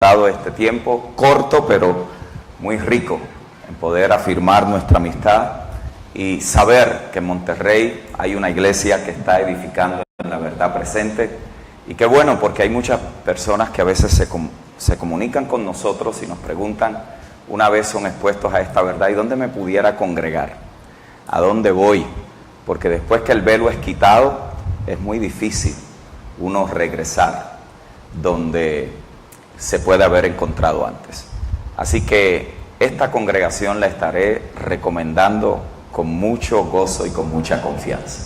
dado este tiempo corto pero muy rico en poder afirmar nuestra amistad y saber que en Monterrey hay una iglesia que está edificando en la verdad presente. Y qué bueno, porque hay muchas personas que a veces se comunican con nosotros y nos preguntan, una vez son expuestos a esta verdad, ¿y dónde me pudiera congregar? ¿A dónde voy? Porque después que el velo es quitado, es muy difícil uno regresar donde se puede haber encontrado antes. Así que esta congregación la estaré recomendando con mucho gozo y con mucha confianza.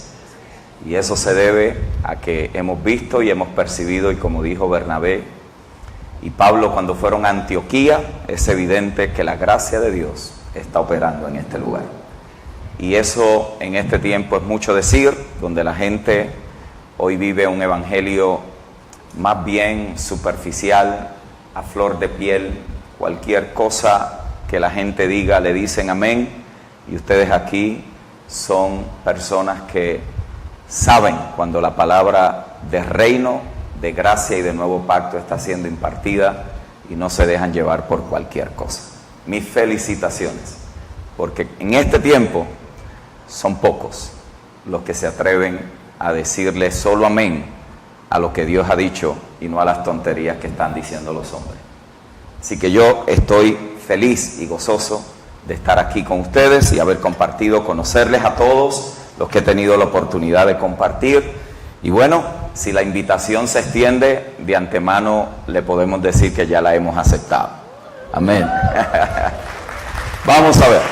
Y eso se debe a que hemos visto y hemos percibido, y como dijo Bernabé y Pablo cuando fueron a Antioquía, es evidente que la gracia de Dios está operando en este lugar. Y eso en este tiempo es mucho decir, donde la gente hoy vive un evangelio más bien superficial, a flor de piel. Cualquier cosa que la gente diga le dicen amén, y ustedes aquí son personas que saben cuando la palabra de reino, de gracia y de nuevo pacto está siendo impartida, y no se dejan llevar por cualquier cosa. Mis felicitaciones, porque en este tiempo son pocos los que se atreven a decirle solo amén a lo que Dios ha dicho y no a las tonterías que están diciendo los hombres. Así que yo estoy feliz y gozoso de estar aquí con ustedes y haber compartido, conocerles a todos los que he tenido la oportunidad de compartir. Y bueno, si la invitación se extiende, de antemano le podemos decir que ya la hemos aceptado. Amén. Vamos a ver.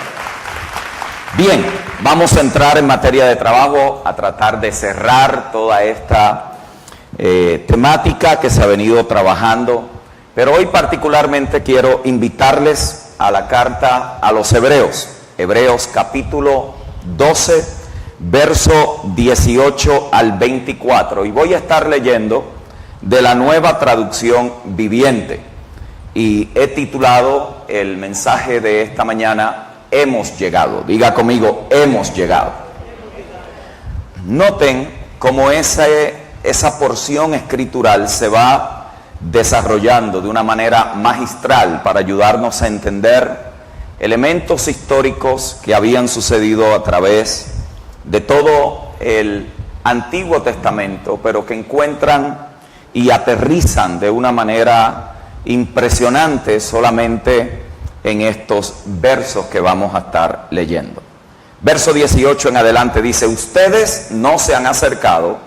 Bien, vamos a entrar en materia de trabajo, a tratar de cerrar toda esta temática que se ha venido trabajando, pero hoy particularmente quiero invitarles a la carta a los Hebreos, Hebreos capítulo 12, verso 18 al 24, y voy a estar leyendo de la Nueva Traducción Viviente, y he titulado el mensaje de esta mañana, Hemos llegado. Diga conmigo, hemos llegado. Noten cómo esa porción escritural se va desarrollando de una manera magistral para ayudarnos a entender elementos históricos que habían sucedido a través de todo el Antiguo Testamento, pero que encuentran y aterrizan de una manera impresionante solamente en estos versos que vamos a estar leyendo. Verso 18 en adelante dice: ustedes no se han acercado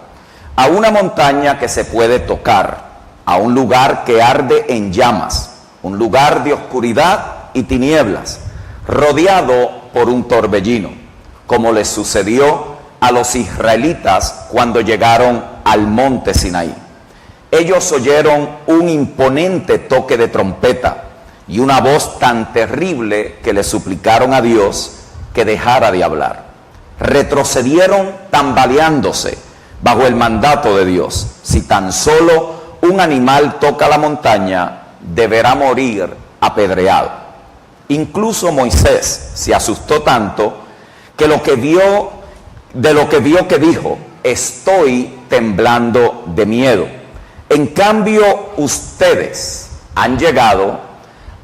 a una montaña que se puede tocar, a un lugar que arde en llamas, un lugar de oscuridad y tinieblas, rodeado por un torbellino, como les sucedió a los israelitas cuando llegaron al monte Sinaí. Ellos oyeron un imponente toque de trompeta y una voz tan terrible que le suplicaron a Dios que dejara de hablar. Retrocedieron tambaleándose bajo el mandato de Dios. Si tan solo un animal toca la montaña, deberá morir apedreado. Incluso Moisés se asustó tanto que de lo que vio que dijo: estoy temblando de miedo. En cambio, ustedes han llegado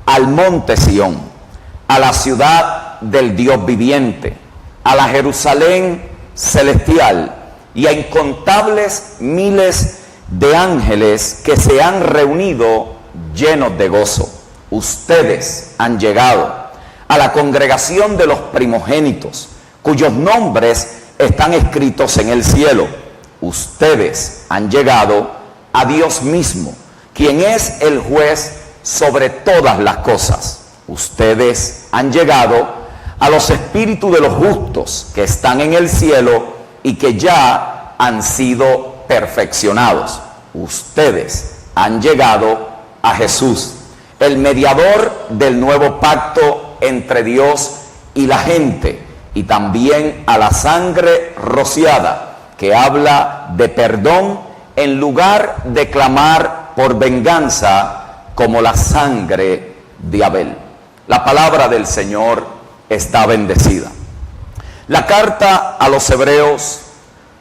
al monte Sión, a la ciudad del Dios viviente, a la Jerusalén celestial y a incontables miles de ángeles que se han reunido llenos de gozo. Ustedes han llegado a la congregación de los primogénitos, cuyos nombres están escritos en el cielo. Ustedes han llegado a Dios mismo, quien es el juez sobre todas las cosas. Ustedes han llegado a los espíritus de los justos que están en el cielo y que ya han sido perfeccionados. Ustedes han llegado a Jesús, el mediador del nuevo pacto entre Dios y la gente, y también a la sangre rociada que habla de perdón en lugar de clamar por venganza como la sangre de Abel. La palabra del Señor está bendecida. La carta a los Hebreos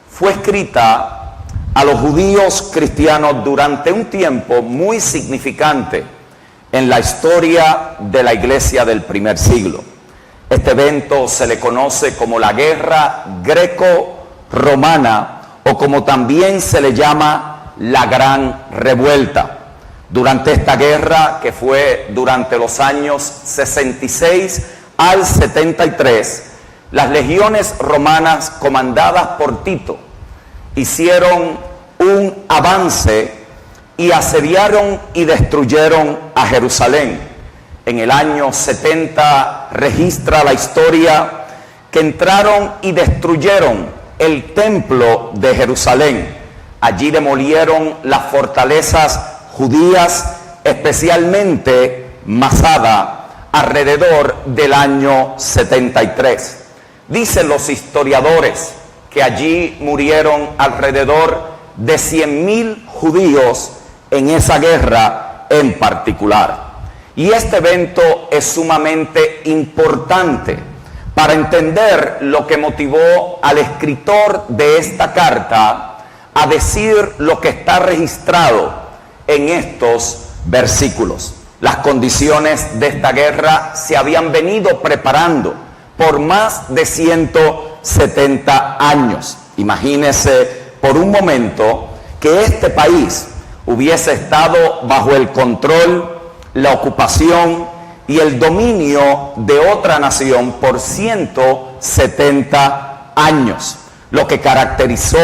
fue escrita a los judíos cristianos durante un tiempo muy significante en la historia de la iglesia del primer siglo. Este evento se le conoce como la Guerra Greco-Romana, o como también se le llama la Gran Revuelta. Durante esta guerra, que fue durante los años 66 al 73, las legiones romanas comandadas por Tito hicieron un avance y asediaron y destruyeron a Jerusalén. En el año 70 registra la historia que entraron y destruyeron el templo de Jerusalén. Allí demolieron las fortalezas judías, especialmente Masada, alrededor del año 73. Dicen los historiadores que allí murieron alrededor de 100.000 judíos en esa guerra en particular. Y este evento es sumamente importante para entender lo que motivó al escritor de esta carta a decir lo que está registrado en estos versículos. Las condiciones de esta guerra se habían venido preparando por más de 170 años. Imagínese por un momento que este país hubiese estado bajo el control, la ocupación y el dominio de otra nación por 170 años. Lo que caracterizó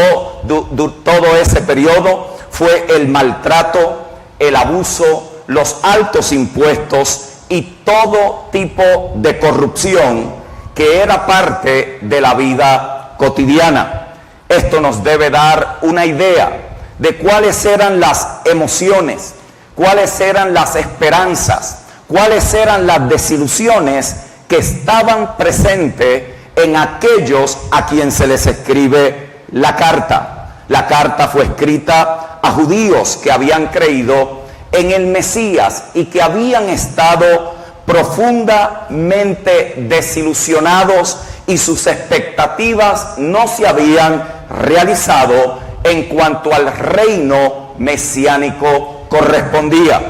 todo ese periodo fue el maltrato, el abuso, los altos impuestos y todo tipo de corrupción que era parte de la vida cotidiana. Esto nos debe dar una idea de cuáles eran las emociones, cuáles eran las esperanzas, cuáles eran las desilusiones que estaban presentes en aquellos a quien se les escribe la carta. La carta fue escrita a judíos que habían creído en el Mesías y que habían estado profundamente desilusionados y sus expectativas no se habían realizado en cuanto al reino mesiánico correspondía.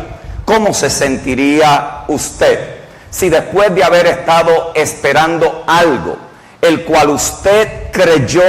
¿Cómo se sentiría usted si después de haber estado esperando algo, el cual usted creyó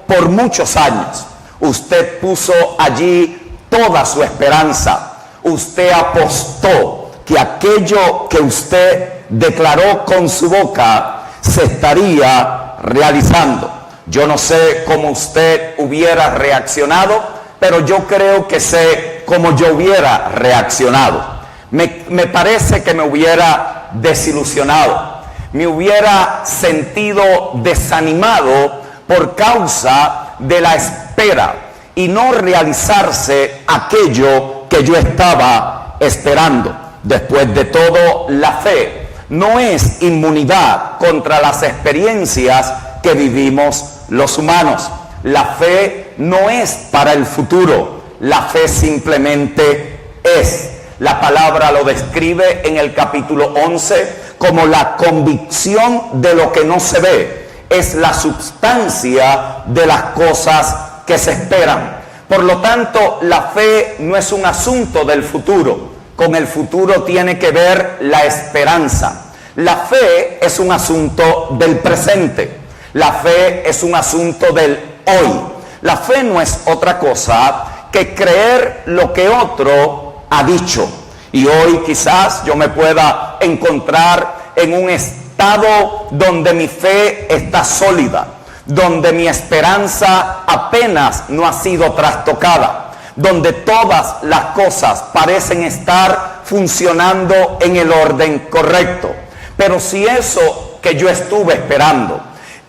por muchos años, usted puso allí toda su esperanza, usted apostó que aquello que usted declaró con su boca se estaría realizando? Yo no sé cómo usted hubiera reaccionado, pero yo creo que sé cómo yo hubiera reaccionado. Me parece que me hubiera desilusionado, me hubiera sentido desanimado por causa de la espera y no realizarse aquello que yo estaba esperando. Después de todo, la fe no es inmunidad contra las experiencias que vivimos los humanos. La fe no es para el futuro, la fe simplemente es. La palabra lo describe en el capítulo 11 como la convicción de lo que no se ve. Es la substancia de las cosas que se esperan. Por lo tanto, la fe no es un asunto del futuro. Con el futuro tiene que ver la esperanza. La fe es un asunto del presente. La fe es un asunto del hoy. La fe no es otra cosa que creer lo que otro ha dicho. Y hoy quizás yo me pueda encontrar en un estado donde mi fe está sólida, donde mi esperanza apenas no ha sido trastocada, donde todas las cosas parecen estar funcionando en el orden correcto. Pero si eso que yo estuve esperando,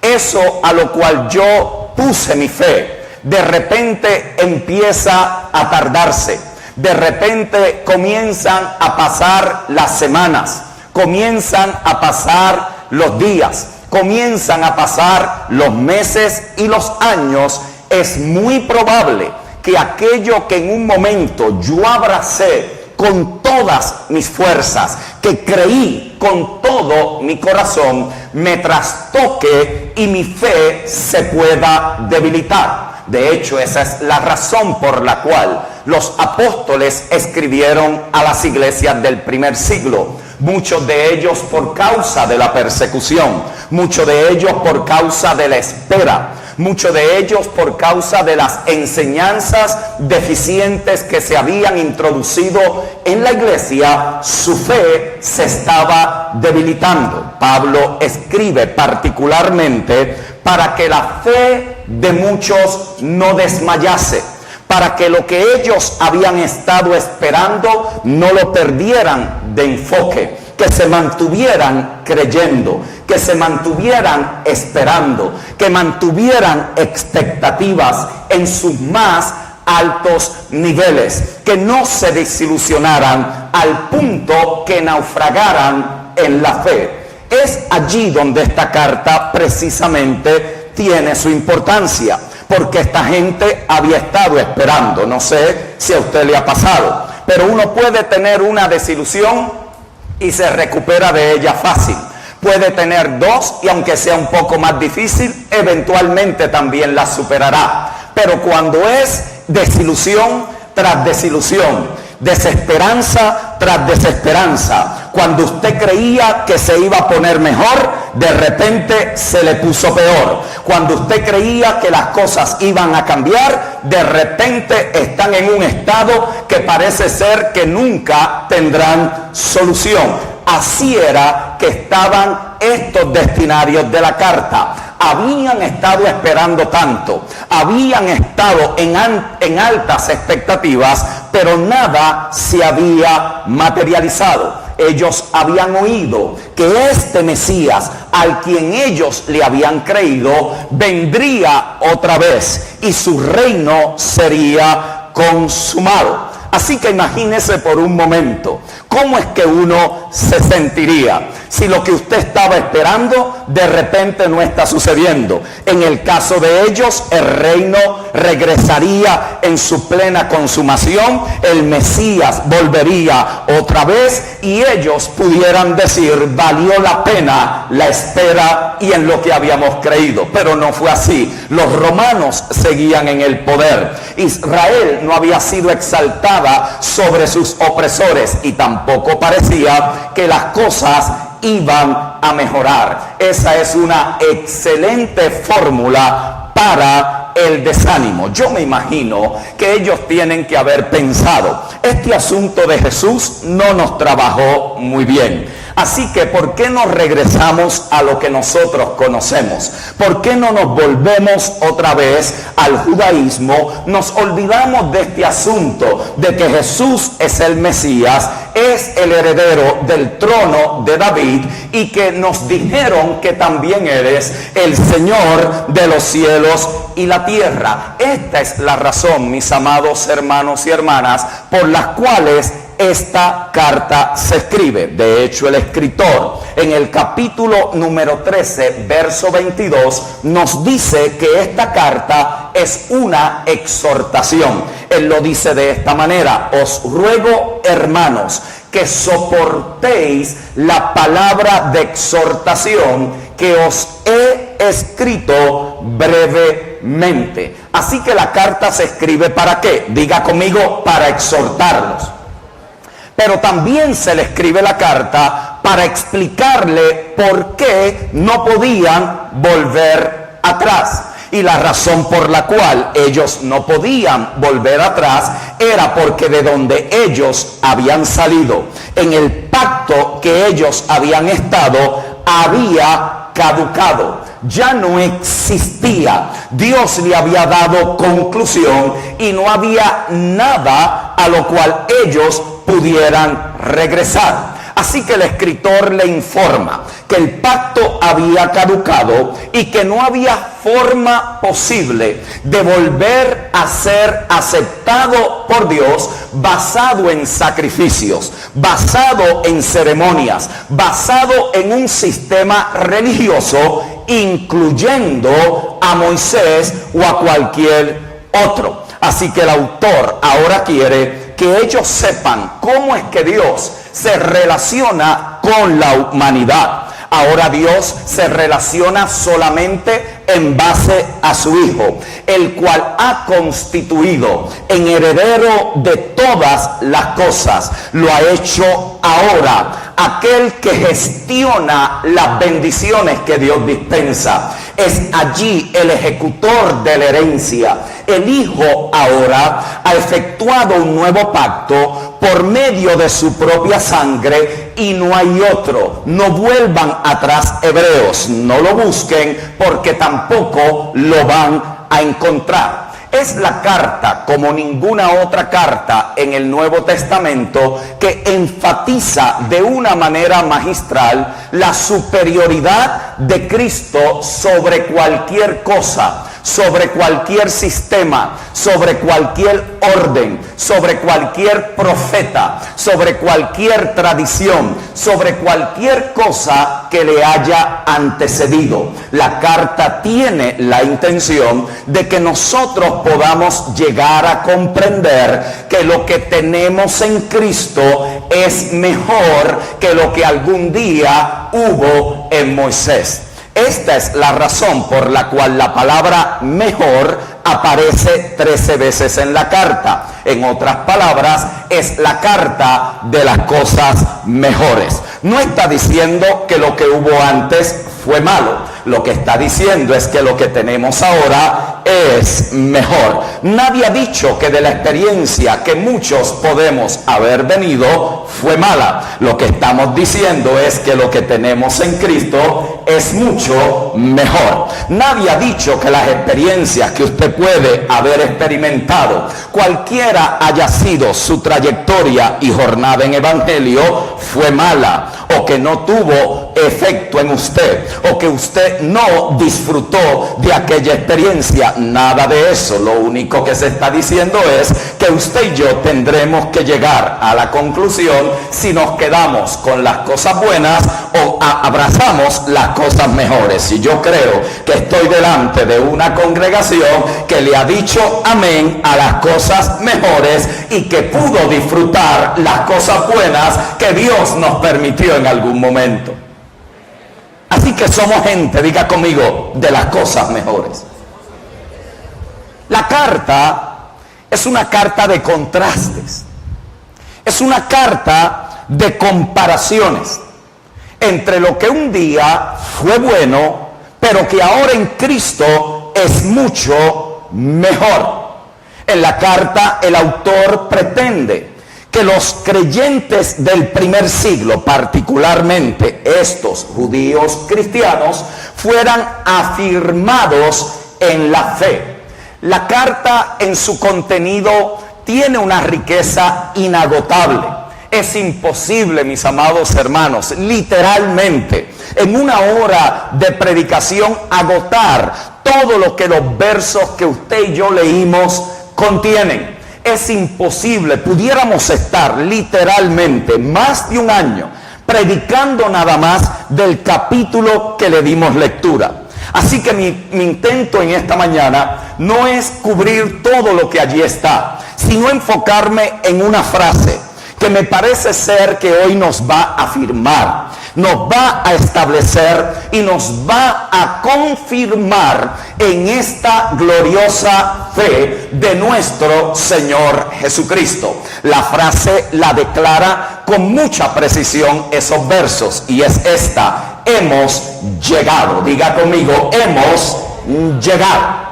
eso a lo cual yo puse mi fe, de repente empieza a tardarse, de repente comienzan a pasar las semanas, comienzan a pasar los días, comienzan a pasar los meses y los años, es muy probable que aquello que en un momento yo abracé con todas mis fuerzas, que creí con todo mi corazón, me trastoque y mi fe se pueda debilitar. De hecho, esa es la razón por la cual los apóstoles escribieron a las iglesias del primer siglo. Muchos de ellos por causa de la persecución, muchos de ellos por causa de la espera, muchos de ellos por causa de las enseñanzas deficientes que se habían introducido en la iglesia. Su fe se estaba debilitando. Pablo escribe particularmente para que la fe de muchos no desmayase, para que lo que ellos habían estado esperando no lo perdieran de enfoque, que se mantuvieran creyendo, que se mantuvieran esperando, que mantuvieran expectativas en sus más altos niveles, que no se desilusionaran al punto que naufragaran en la fe. Es allí donde esta carta precisamente tiene su importancia, porque esta gente había estado esperando. No sé si a usted le ha pasado, pero uno puede tener una desilusión y se recupera de ella fácil. Puede tener dos y aunque sea un poco más difícil, eventualmente también la superará. Pero cuando es desilusión tras desilusión, desesperanza tras desesperanza, cuando usted creía que se iba a poner mejor, de repente se le puso peor. Cuando usted creía que las cosas iban a cambiar, de repente están en un estado que parece ser que nunca tendrán solución. Así era que estaban estos destinarios de la carta. Habían estado esperando tanto, habían estado en altas expectativas, pero nada se había materializado. Ellos habían oído que este Mesías, al quien ellos le habían creído, vendría otra vez y su reino sería consumado. Así que imagínese por un momento, ¿cómo es que uno se sentiría si lo que usted estaba esperando de repente no está sucediendo? En el caso de ellos, el reino regresaría en su plena consumación, el Mesías volvería otra vez y ellos pudieran decir, valió la pena la espera y en lo que habíamos creído. Pero no fue así. Los romanos seguían en el poder. Israel no había sido exaltada sobre sus opresores y tampoco parecía que las cosas iban a mejorar. Esa es una excelente fórmula para el desánimo. Yo me imagino que ellos tienen que haber pensado, este asunto de Jesús no nos trabajó muy bien. Así que, ¿por qué no regresamos a lo que nosotros conocemos? ¿Por qué no nos volvemos otra vez al judaísmo? Nos olvidamos de este asunto de que Jesús es el Mesías, es el heredero del trono de David y que nos dijeron que también eres el Señor de los cielos y la tierra. Esta es la razón, mis amados hermanos y hermanas, por las cuales esta carta se escribe. De hecho, el escritor en el capítulo número 13, verso 22, nos dice que esta carta es una exhortación. Él lo dice de esta manera: os ruego, hermanos, que soportéis la palabra de exhortación que os he escrito brevemente. Así que la carta se escribe ¿para qué? Diga conmigo, para exhortarlos. Pero también se le escribe la carta para explicarle por qué no podían volver atrás. Y la razón por la cual ellos no podían volver atrás era porque de donde ellos habían salido, en el pacto que ellos habían estado, había caducado, ya no existía. Dios le había dado conclusión y no había nada a lo cual ellos pudieran regresar. Así que el escritor le informa que el pacto había caducado y que no había forma posible de volver a ser aceptado por Dios basado en sacrificios, basado en ceremonias, basado en un sistema religioso, incluyendo a Moisés o a cualquier otro. Así que el autor ahora quiere que ellos sepan cómo es que Dios se relaciona con la humanidad. Ahora Dios se relaciona solamente en base a su Hijo, el cual ha constituido en heredero de todas las cosas. Lo ha hecho ahora aquel que gestiona las bendiciones que Dios dispensa. Es allí el ejecutor de la herencia. El Hijo ahora ha efectuado un nuevo pacto por medio de su propia sangre y no hay otro. No vuelvan atrás, hebreos, no lo busquen porque tampoco lo van a encontrar. Es la carta, como ninguna otra carta en el Nuevo Testamento, que enfatiza de una manera magistral la superioridad de Cristo sobre cualquier cosa, sobre cualquier sistema, sobre cualquier orden, sobre cualquier profeta, sobre cualquier tradición, sobre cualquier cosa que le haya antecedido. La carta tiene la intención de que nosotros podamos llegar a comprender que lo que tenemos en Cristo es mejor que lo que algún día hubo en Moisés. Esta es la razón por la cual la palabra mejor aparece 13 veces en la carta. En otras palabras, es la carta de las cosas mejores. No está diciendo que lo que hubo antes fue malo. Lo que está diciendo es que lo que tenemos ahora es mejor. Nadie ha dicho que de la experiencia que muchos podemos haber venido fue mala. Lo que estamos diciendo es que lo que tenemos en Cristo es mucho mejor. Nadie ha dicho que las experiencias que usted puede haber experimentado, cualquiera haya sido su trayectoria y jornada en evangelio, fue mala, o que no tuvo efecto en usted, o que usted no disfrutó de aquella experiencia. Nada de eso. Lo único que se está diciendo es que usted y yo tendremos que llegar a la conclusión si nos quedamos con las cosas buenas o abrazamos las cosas mejores. Y yo creo que estoy delante de una congregación que le ha dicho amén a las cosas mejores y que pudo disfrutar las cosas buenas que Dios nos permitió en algún momento. Así que somos gente, diga conmigo, de las cosas mejores. La carta es una carta de contrastes. Es una carta de comparaciones entre lo que un día fue bueno, pero que ahora en Cristo es mucho mejor. En la carta el autor pretende que los creyentes del primer siglo, particularmente estos judíos cristianos, fueran afirmados en la fe. La carta en su contenido tiene una riqueza inagotable. Es imposible, mis amados hermanos, literalmente, en una hora de predicación, agotar todo lo que los versos que usted y yo leímos contienen. Es imposible. Pudiéramos estar literalmente más de un año predicando nada más del capítulo que le dimos lectura. Así que mi intento en esta mañana no es cubrir todo lo que allí está, sino enfocarme en una frase que me parece ser que hoy nos va a afirmar, nos va a establecer y nos va a confirmar en esta gloriosa fe de nuestro Señor Jesucristo. La frase la declara con mucha precisión esos versos y es esta: hemos llegado. Diga conmigo, hemos llegado.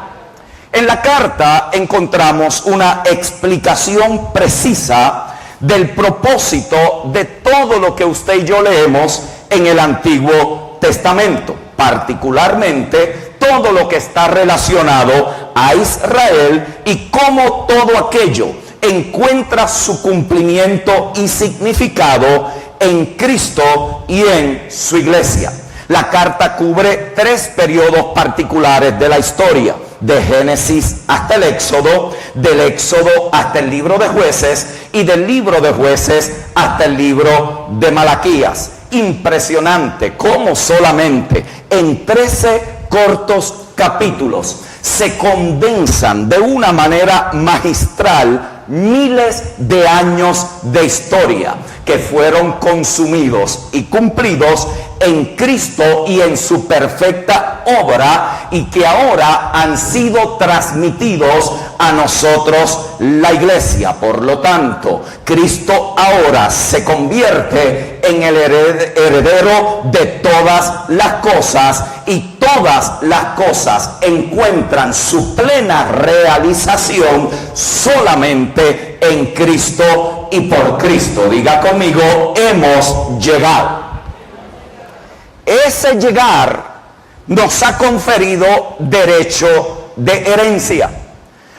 En la carta encontramos una explicación precisa del propósito de todo lo que usted y yo leemos en el Antiguo Testamento, particularmente todo lo que está relacionado a Israel y cómo todo aquello encuentra su cumplimiento y significado en Cristo y en su iglesia. La carta cubre 3 periodos particulares de la historia: de Génesis hasta el Éxodo, del Éxodo hasta el libro de Jueces y del libro de Jueces hasta el libro de Malaquías. Impresionante cómo solamente en 13 cortos capítulos se condensan de una manera magistral miles de años de historia. que fueron consumidos y cumplidos en Cristo y en su perfecta obra, y que ahora han sido transmitidos a nosotros, la iglesia. Por lo tanto, Cristo ahora se convierte en el heredero de todas las cosas, y todas las cosas encuentran su plena realización solamente en Cristo y por Cristo. Diga conmigo: hemos llegado. Ese llegar nos ha conferido derecho de herencia.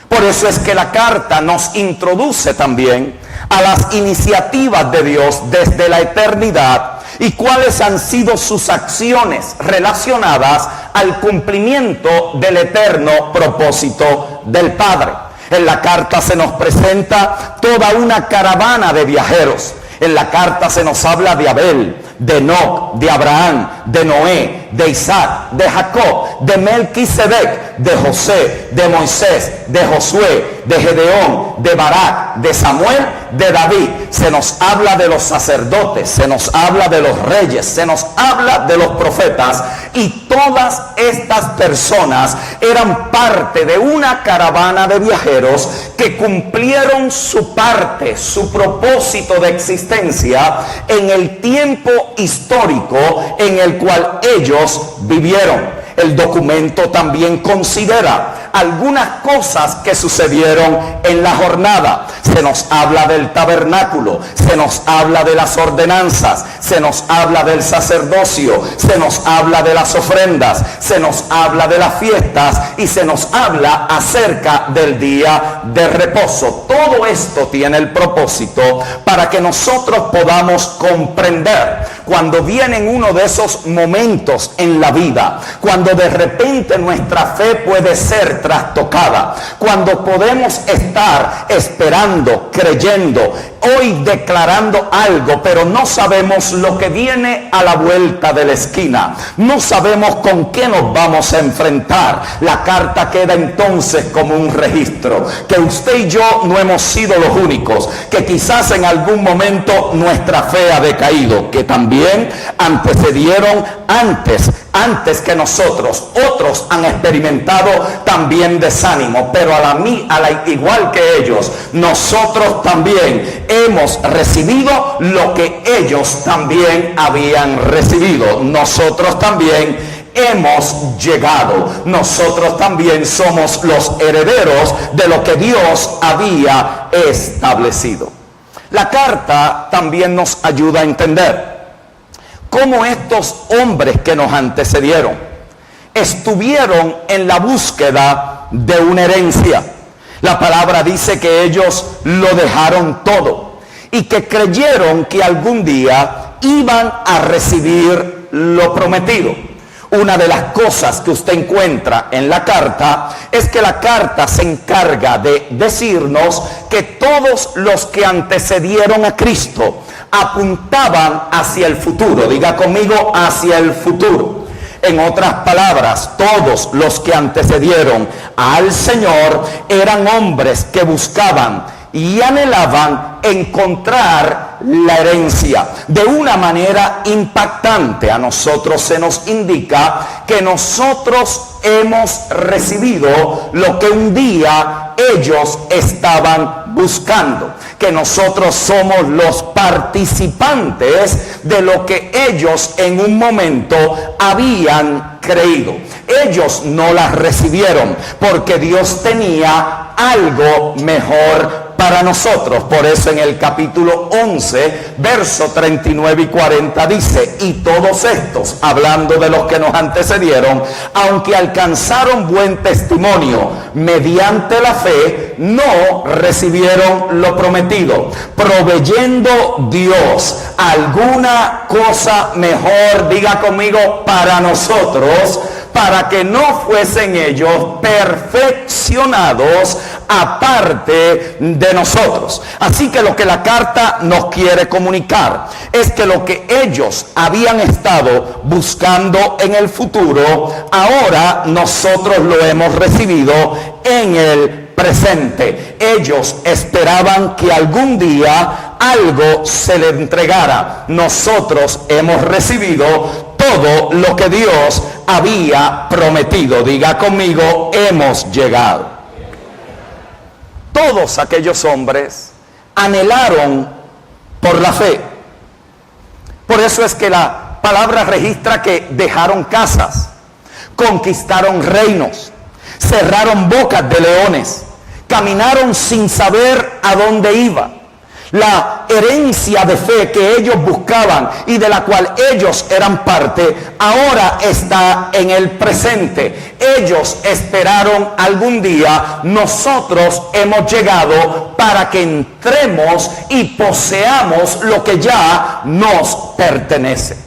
Por eso es que la carta nos introduce también a las iniciativas de Dios desde la eternidad y cuáles han sido sus acciones relacionadas al cumplimiento del eterno propósito del Padre. En la carta se nos presenta toda una caravana de viajeros. En la carta se nos habla de Abel, de Enoc, de Abraham, de Noé, de Isaac, de Jacob, de Melquisedec, de José, de Moisés, de Josué, de Gedeón, de Barak, de Samuel, de David. Se nos habla de los sacerdotes, se nos habla de los reyes, se nos habla de los profetas, y todas estas personas eran parte de una caravana de viajeros que cumplieron su parte, su propósito de existencia en el tiempo histórico en el cual ellos vivieron. El documento también considera algunas cosas que sucedieron en la jornada. Se nos habla del tabernáculo, se nos habla de las ordenanzas, se nos habla del sacerdocio, se nos habla de las ofrendas, se nos habla de las fiestas y se nos habla acerca del día de reposo. Todo esto tiene el propósito para que nosotros podamos comprender cuando vienen uno de esos momentos en la vida, cuando de repente nuestra fe puede ser trastocada, cuando podemos estar esperando, creyendo, hoy declarando algo, pero no sabemos lo que viene a la vuelta de la esquina, no sabemos con qué nos vamos a enfrentar. La carta queda entonces como un registro, que usted y yo no hemos sido los únicos, que quizás en algún momento nuestra fe ha decaído, que también antecedieron antes que nosotros, otros han experimentado también desánimo, pero igual que ellos, nosotros también hemos recibido lo que ellos también habían recibido. Nosotros también hemos llegado. Nosotros también somos los herederos de lo que Dios había establecido. La carta también nos ayuda a entender cómo estos hombres que nos antecedieron estuvieron en la búsqueda de una herencia. La palabra dice que ellos lo dejaron todo y que creyeron que algún día iban a recibir lo prometido. Una de las cosas que usted encuentra en la carta es que la carta se encarga de decirnos que todos los que antecedieron a Cristo apuntaban hacia el futuro. Diga conmigo: hacia el futuro. En otras palabras, todos los que antecedieron al Señor eran hombres que buscaban y anhelaban encontrar la herencia. De una manera impactante, a nosotros se nos indica que nosotros hemos recibido lo que un día ellos estaban buscando, que nosotros somos los participantes de lo que ellos en un momento habían creído. Ellos no las recibieron porque Dios tenía algo mejor para nosotros. Por eso en el capítulo 11, verso 39 y 40 dice: y todos estos, hablando de los que nos antecedieron, aunque alcanzaron buen testimonio mediante la fe, no recibieron lo prometido, proveyendo Dios alguna cosa mejor, diga conmigo, para nosotros, para que no fuesen ellos perfeccionados aparte de nosotros. Así que lo que la carta nos quiere comunicar es que lo que ellos habían estado buscando en el futuro, ahora nosotros lo hemos recibido en el presente. Ellos esperaban que algún día algo se le entregara. Nosotros hemos recibido todo lo que Dios había prometido. Diga conmigo, hemos llegado. Todos aquellos hombres anhelaron por la fe. Por eso es que la palabra registra que dejaron casas, conquistaron reinos, cerraron bocas de leones, caminaron sin saber a dónde iba. La herencia de fe que ellos buscaban y de la cual ellos eran parte, ahora está en el presente. Ellos esperaron algún día, nosotros hemos llegado para que entremos y poseamos lo que ya nos pertenece.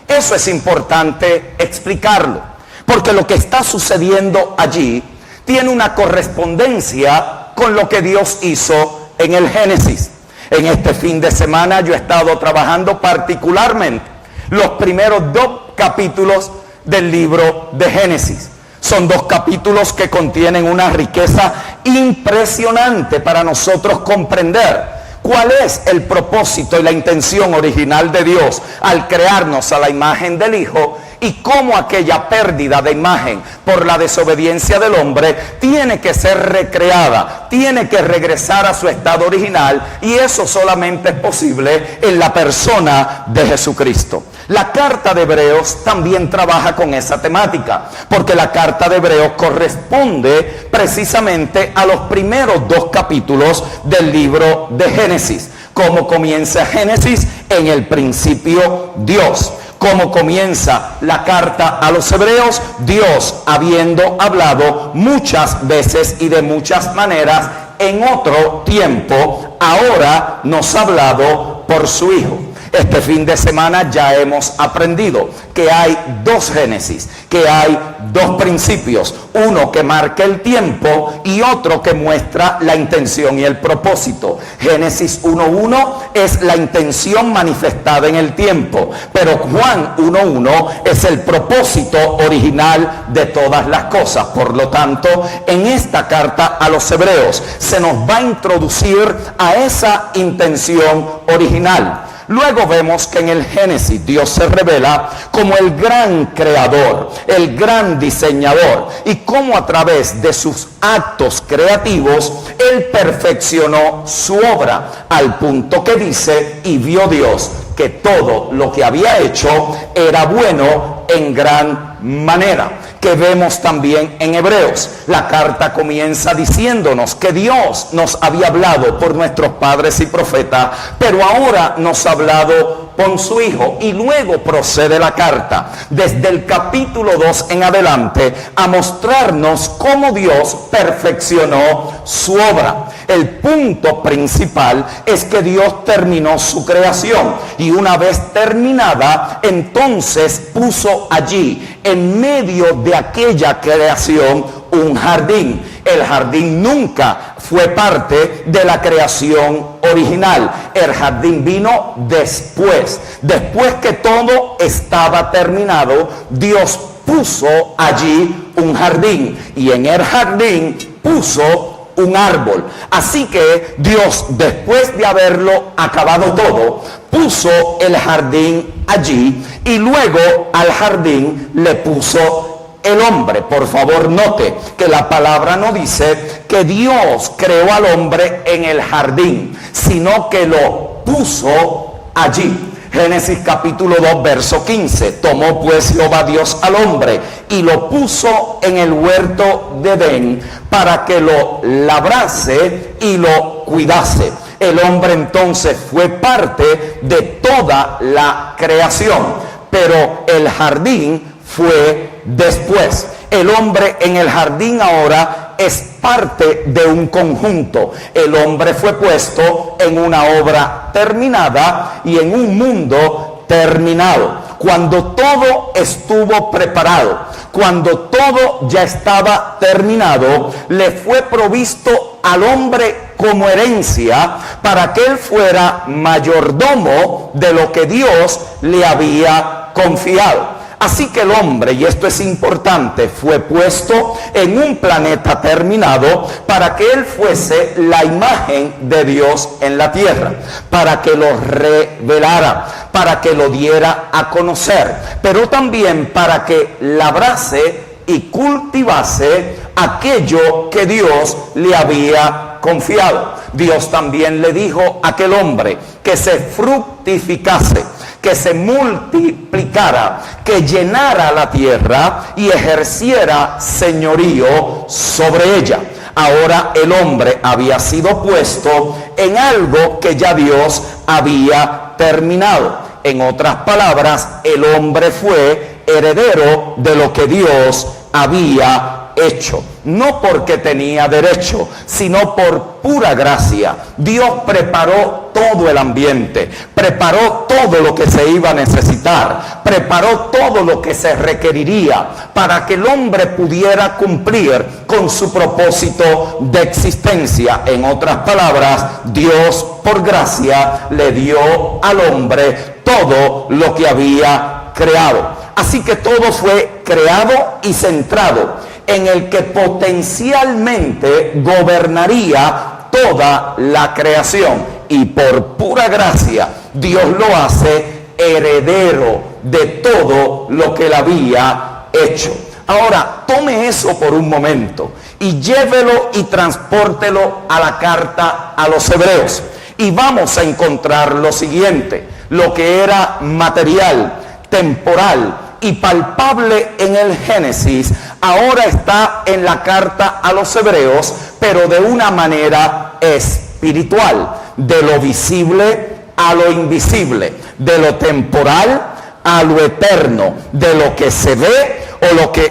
Eso es importante explicarlo, porque lo que está sucediendo allí tiene una correspondencia con lo que Dios hizo en el Génesis. En este fin de semana yo he estado trabajando particularmente los primeros 2 capítulos del libro de Génesis. Son 2 capítulos que contienen una riqueza impresionante para nosotros comprender cuál es el propósito y la intención original de Dios al crearnos a la imagen del Hijo, y cómo aquella pérdida de imagen por la desobediencia del hombre tiene que ser recreada, tiene que regresar a su estado original, y eso solamente es posible en la persona de Jesucristo. La carta de Hebreos también trabaja con esa temática, porque la carta de Hebreos corresponde precisamente a los primeros 2 capítulos del libro de Génesis. ¿Cómo comienza Génesis? En el principio Dios. ¿Cómo comienza la carta a los hebreos? Dios, habiendo hablado muchas veces y de muchas maneras en otro tiempo, ahora nos ha hablado por su Hijo. Este fin de semana ya hemos aprendido que hay 2 Génesis, que hay 2 principios, uno que marca el tiempo y otro que muestra la intención y el propósito. Génesis 1:1 es la intención manifestada en el tiempo, pero Juan 1:1 es el propósito original de todas las cosas. Por lo tanto, en esta carta a los hebreos se nos va a introducir a esa intención original. Luego vemos que en el Génesis Dios se revela como el gran creador, el gran diseñador, y cómo a través de sus actos creativos Él perfeccionó su obra, al punto que dice: y vio Dios que todo lo que había hecho era bueno en gran manera. Que vemos también en Hebreos. La carta comienza diciéndonos que Dios nos había hablado por nuestros padres y profetas, pero ahora nos ha hablado con su Hijo. Y luego procede la carta, desde el capítulo 2 en adelante, a mostrarnos cómo Dios perfeccionó su obra. El punto principal es que Dios terminó su creación, y una vez terminada, entonces puso allí, en medio de aquella creación, un jardín. El jardín nunca fue parte de la creación original. El jardín vino después. Después que todo estaba terminado, Dios puso allí un jardín, y en el jardín puso un árbol. Así que Dios, después de haberlo acabado todo, puso el jardín allí, y luego al jardín le puso el hombre. Por favor, note que la palabra no dice que Dios creó al hombre en el jardín, sino que lo puso allí. Génesis capítulo 2, verso 15. Tomó pues Jehová Dios al hombre y lo puso en el huerto de Edén para que lo labrase y lo cuidase. El hombre entonces fue parte de toda la creación, pero el jardín fue después. El hombre en el jardín ahora es parte de un conjunto. El hombre fue puesto en una obra terminada y en un mundo terminado. Cuando todo estuvo preparado, cuando todo ya estaba terminado, le fue provisto al hombre como herencia para que él fuera mayordomo de lo que Dios le había confiado. Así que el hombre, y esto es importante, fue puesto en un planeta terminado para que él fuese la imagen de Dios en la tierra, para que lo revelara, para que lo diera a conocer, pero también para que labrase y cultivase aquello que Dios le había confiado. Dios también le dijo a aquel hombre que se fructificase, que se multiplicara, que llenara la tierra y ejerciera señorío sobre ella. Ahora el hombre había sido puesto en algo que ya Dios había terminado. En otras palabras, el hombre fue heredero de lo que Dios había hecho, no porque tenía derecho, sino por pura gracia. Dios preparó todo el ambiente, preparó todo lo que se iba a necesitar, preparó todo lo que se requeriría para que el hombre pudiera cumplir con su propósito de existencia. En otras palabras, Dios por gracia le dio al hombre todo lo que había creado. Así que todo fue creado y centrado en el que potencialmente gobernaría toda la creación. Y por pura gracia, Dios lo hace heredero de todo lo que él había hecho. Ahora, tome eso por un momento y llévelo y transpórtelo a la carta a los hebreos. Y vamos a encontrar lo siguiente: lo que era material, temporal y palpable en el Génesis, ahora está en la carta a los hebreos, pero de una manera espiritual, de lo visible a lo invisible, de lo temporal a lo eterno, de lo que se ve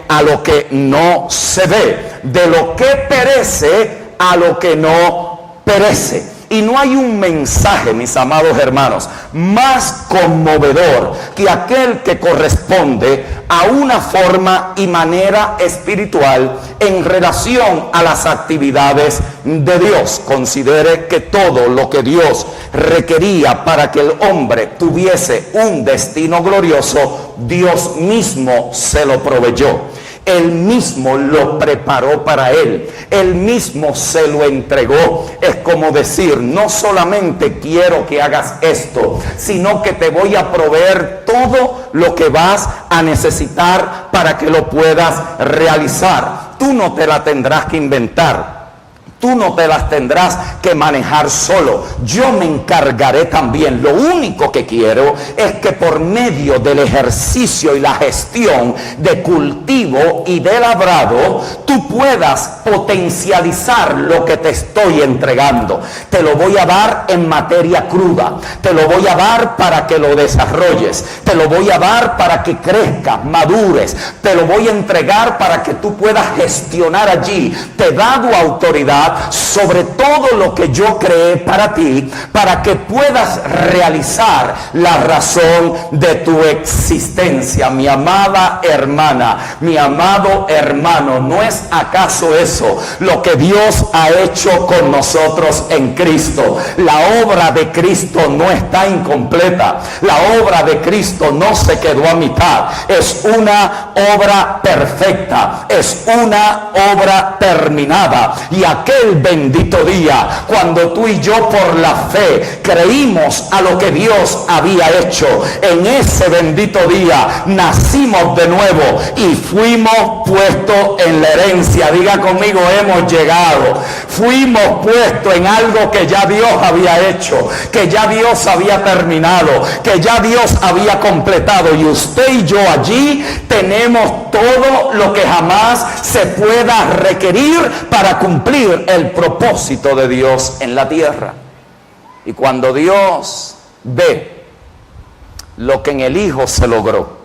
a lo que no se ve, de lo que perece a lo que no perece. Y no hay un mensaje, mis amados hermanos, más conmovedor que aquel que corresponde a una forma y manera espiritual en relación a las actividades de Dios. Considere que todo lo que Dios requería para que el hombre tuviese un destino glorioso, Dios mismo se lo proveyó. Él mismo lo preparó para él. Él mismo se lo entregó. Es como decir, no solamente quiero que hagas esto, sino que te voy a proveer todo lo que vas a necesitar para que lo puedas realizar. Tú no te la tendrás que inventar. Tú no te las tendrás que manejar solo. Yo me encargaré también. Lo único que quiero es que por medio del ejercicio y la gestión de cultivo y de labrado, tú puedas potencializar lo que te estoy entregando. Te lo voy a dar en materia cruda. Te lo voy a dar para que lo desarrolles. Te lo voy a dar para que crezcas, madures. Te lo voy a entregar para que tú puedas gestionar allí. Te he dado autoridad sobre todo lo que yo creé para ti, para que puedas realizar la razón de tu existencia. Mi amada hermana, mi amado hermano, ¿no es acaso eso lo que Dios ha hecho con nosotros en Cristo? La obra de Cristo no está incompleta. La obra de Cristo no se quedó a mitad. Es una obra perfecta, es una obra terminada. Y aquel bendito día, cuando tú y yo por la fe creímos a lo que Dios había hecho, en ese bendito día nacimos de nuevo y fuimos puestos en la herencia. Diga conmigo, hemos llegado. Fuimos puestos en algo que ya Dios había hecho, que ya Dios había terminado, que ya Dios había completado, y usted y yo allí tenemos todo lo que jamás se pueda requerir para cumplir el propósito de Dios en la tierra. Y cuando Dios ve lo que en el Hijo se logró,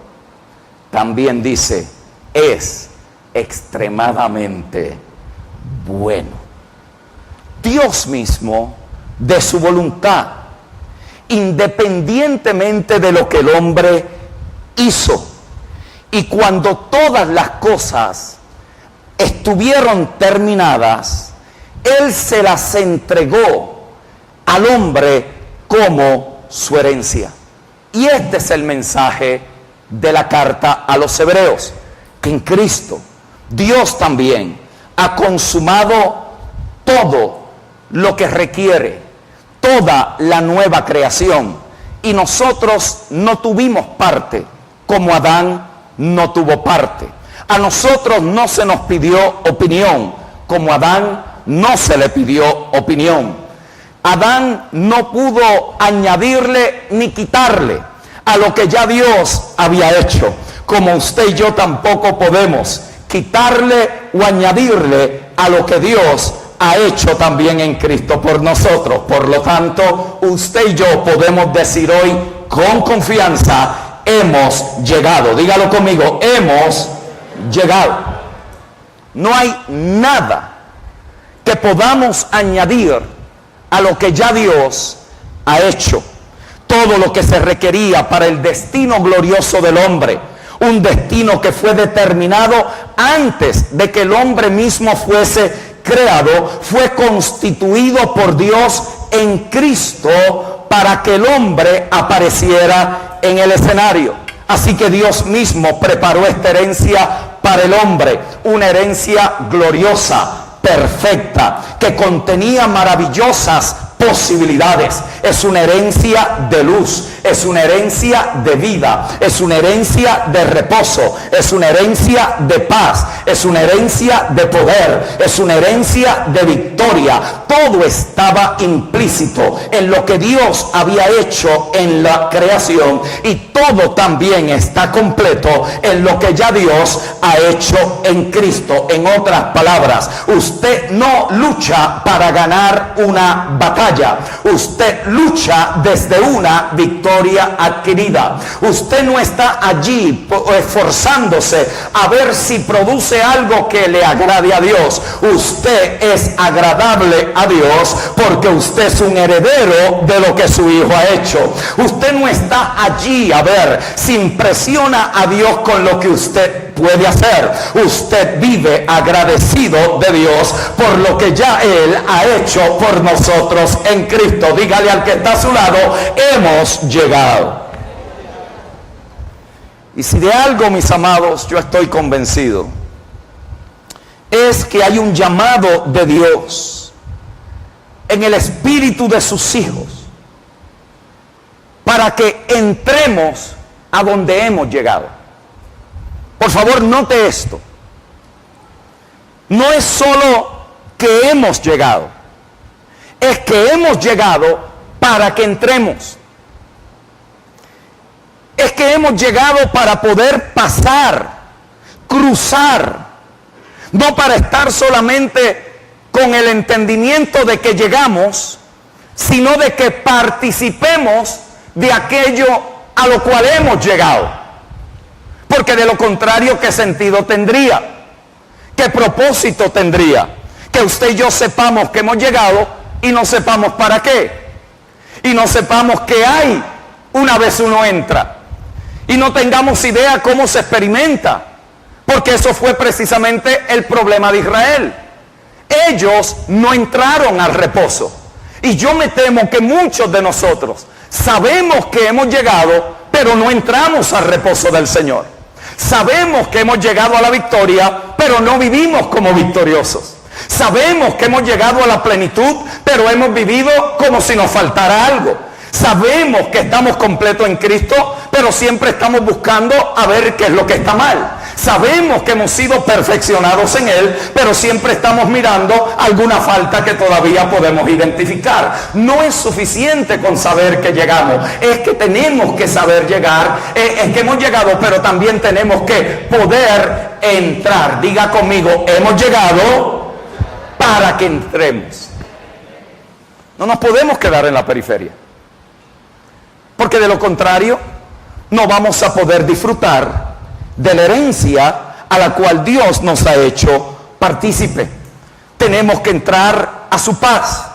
también dice, es extremadamente bueno. Dios mismo, de su voluntad, independientemente de lo que el hombre hizo, y cuando todas las cosas estuvieron terminadas, Él se las entregó al hombre como su herencia. Y este es el mensaje de la carta a los hebreos, que en Cristo Dios también ha consumado todo lo que requiere, toda la nueva creación, y nosotros no tuvimos parte, como Adán no tuvo parte. A nosotros no se nos pidió opinión, como Adán no se le pidió opinión. Adán no pudo añadirle ni quitarle a lo que ya Dios había hecho, como usted y yo tampoco podemos quitarle o añadirle a lo que Dios ha hecho también en Cristo por nosotros. Por lo tanto, usted y yo podemos decir hoy con confianza, hemos llegado. Dígalo conmigo, hemos llegado. No hay nada que podamos añadir a lo que ya Dios ha hecho. Todo lo que se requería para el destino glorioso del hombre, un destino que fue determinado antes de que el hombre mismo fuese creado, fue constituido por Dios en Cristo para que el hombre apareciera en el escenario. Así que Dios mismo preparó esta herencia para el hombre, una herencia gloriosa, perfecta, que contenía maravillosas posibilidades. Es una herencia de luz, es una herencia de vida, es una herencia de reposo, es una herencia de paz, es una herencia de poder, es una herencia de victoria. Todo estaba implícito en lo que Dios había hecho en la creación, y todo también está completo en lo que ya Dios ha hecho en Cristo. En otras palabras, usted no lucha para ganar una batalla, usted lucha desde una victoria adquirida. Usted no está allí esforzándose a ver si produce algo que le agrade a Dios. Usted es agradable a Dios porque usted es un heredero de lo que su hijo ha hecho. Usted no está allí a ver si impresiona a Dios con lo que usted puede hacer. Usted vive agradecido de Dios por lo que ya Él ha hecho por nosotros en Cristo. Dígale al que está a su lado, hemos llegado. Y si de algo, mis amados, yo estoy convencido, es que hay un llamado de Dios en el espíritu de sus hijos para que entremos a donde hemos llegado. Por favor, note esto. No es solo que hemos llegado, es que hemos llegado para que entremos. Es que hemos llegado para poder pasar, cruzar, no para estar solamente con el entendimiento de que llegamos, sino de que participemos de aquello a lo cual hemos llegado. Porque de lo contrario, ¿qué sentido tendría? ¿Qué propósito tendría? Que usted y yo sepamos que hemos llegado y no sepamos para qué. Y no sepamos qué hay una vez uno entra. Y no tengamos idea cómo se experimenta. Porque eso fue precisamente el problema de Israel. Ellos no entraron al reposo. Y yo me temo que muchos de nosotros sabemos que hemos llegado, pero no entramos al reposo del Señor. Sabemos que hemos llegado a la victoria, pero no vivimos como victoriosos. Sabemos que hemos llegado a la plenitud, pero hemos vivido como si nos faltara algo. Sabemos que estamos completos en Cristo, pero siempre estamos buscando a ver qué es lo que está mal. Sabemos que hemos sido perfeccionados en Él, pero siempre estamos mirando alguna falta que todavía podemos identificar. No es suficiente con saber que llegamos, es que tenemos que saber llegar, es que hemos llegado, pero también tenemos que poder entrar. Diga conmigo, hemos llegado para que entremos. No nos podemos quedar en la periferia, porque de lo contrario no vamos a poder disfrutar de la herencia a la cual Dios nos ha hecho partícipe. Tenemos que entrar a su paz,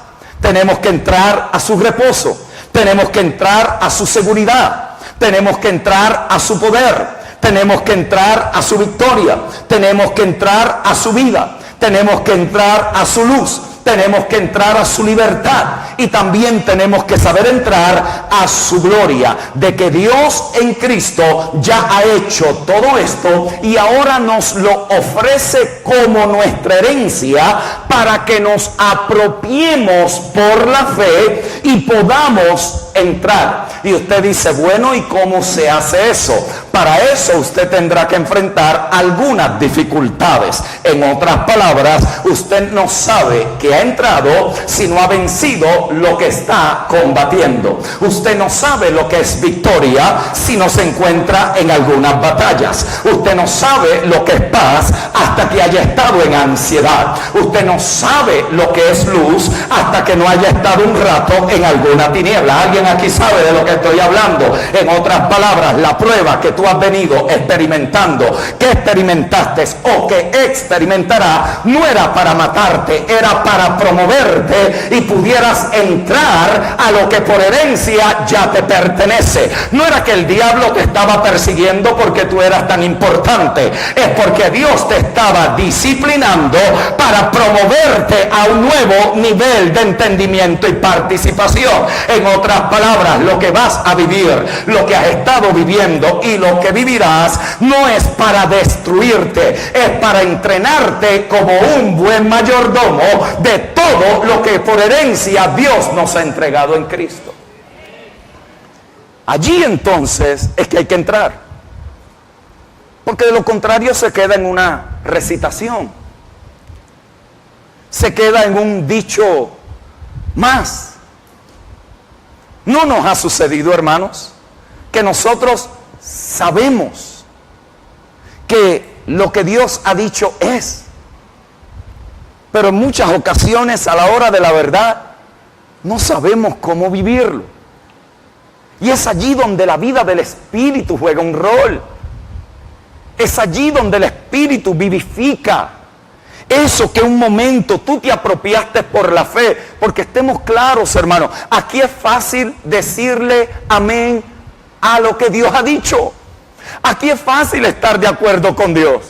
tenemos que entrar a su reposo, tenemos que entrar a su seguridad, tenemos que entrar a su poder, tenemos que entrar a su victoria, tenemos que entrar a su vida, tenemos que entrar a su luz, tenemos que entrar a su libertad y también tenemos que saber entrar a su gloria, de que Dios en Cristo ya ha hecho todo esto y ahora nos lo ofrece como nuestra herencia para que nos apropiemos por la fe y podamos entrar. Y usted dice, bueno, ¿y cómo se hace eso? Para eso usted tendrá que enfrentar algunas dificultades. En otras palabras, usted no sabe que ha entrado si no ha vencido lo que está combatiendo. Usted no sabe lo que es victoria si no se encuentra en algunas batallas. Usted no sabe lo que es paz hasta que haya estado en ansiedad. Usted no sabe lo que es luz hasta que no haya estado un rato en alguna tiniebla. ¿Alguien aquí sabe de lo que estoy hablando? En otras palabras, la prueba que tú has venido experimentando, que experimentaste o que experimentará, no era para matarte, era para promoverte y pudieras entrar a lo que por herencia ya te pertenece. No era que el diablo te estaba persiguiendo porque tú eras tan importante, es porque Dios te estaba disciplinando para promoverte a un nuevo nivel de entendimiento y participación. En otras palabras, lo que vas a vivir, lo que has estado viviendo y lo que vivirás no es para destruirte, es para entrenarte como un buen mayordomo de todo lo que por herencia Dios nos ha entregado en Cristo. Allí entonces es que hay que entrar, porque de lo contrario se queda en una recitación, se queda en un dicho más. No nos ha sucedido, hermanos, que nosotros sabemos que lo que Dios ha dicho es, pero en muchas ocasiones a la hora de la verdad no sabemos cómo vivirlo. Y es allí donde la vida del Espíritu juega un rol. Es allí donde el Espíritu vivifica eso que un momento tú te apropiaste por la fe. Porque estemos claros, hermanos, aquí es fácil decirle amén a lo que Dios ha dicho. Aquí es fácil estar de acuerdo con Dios.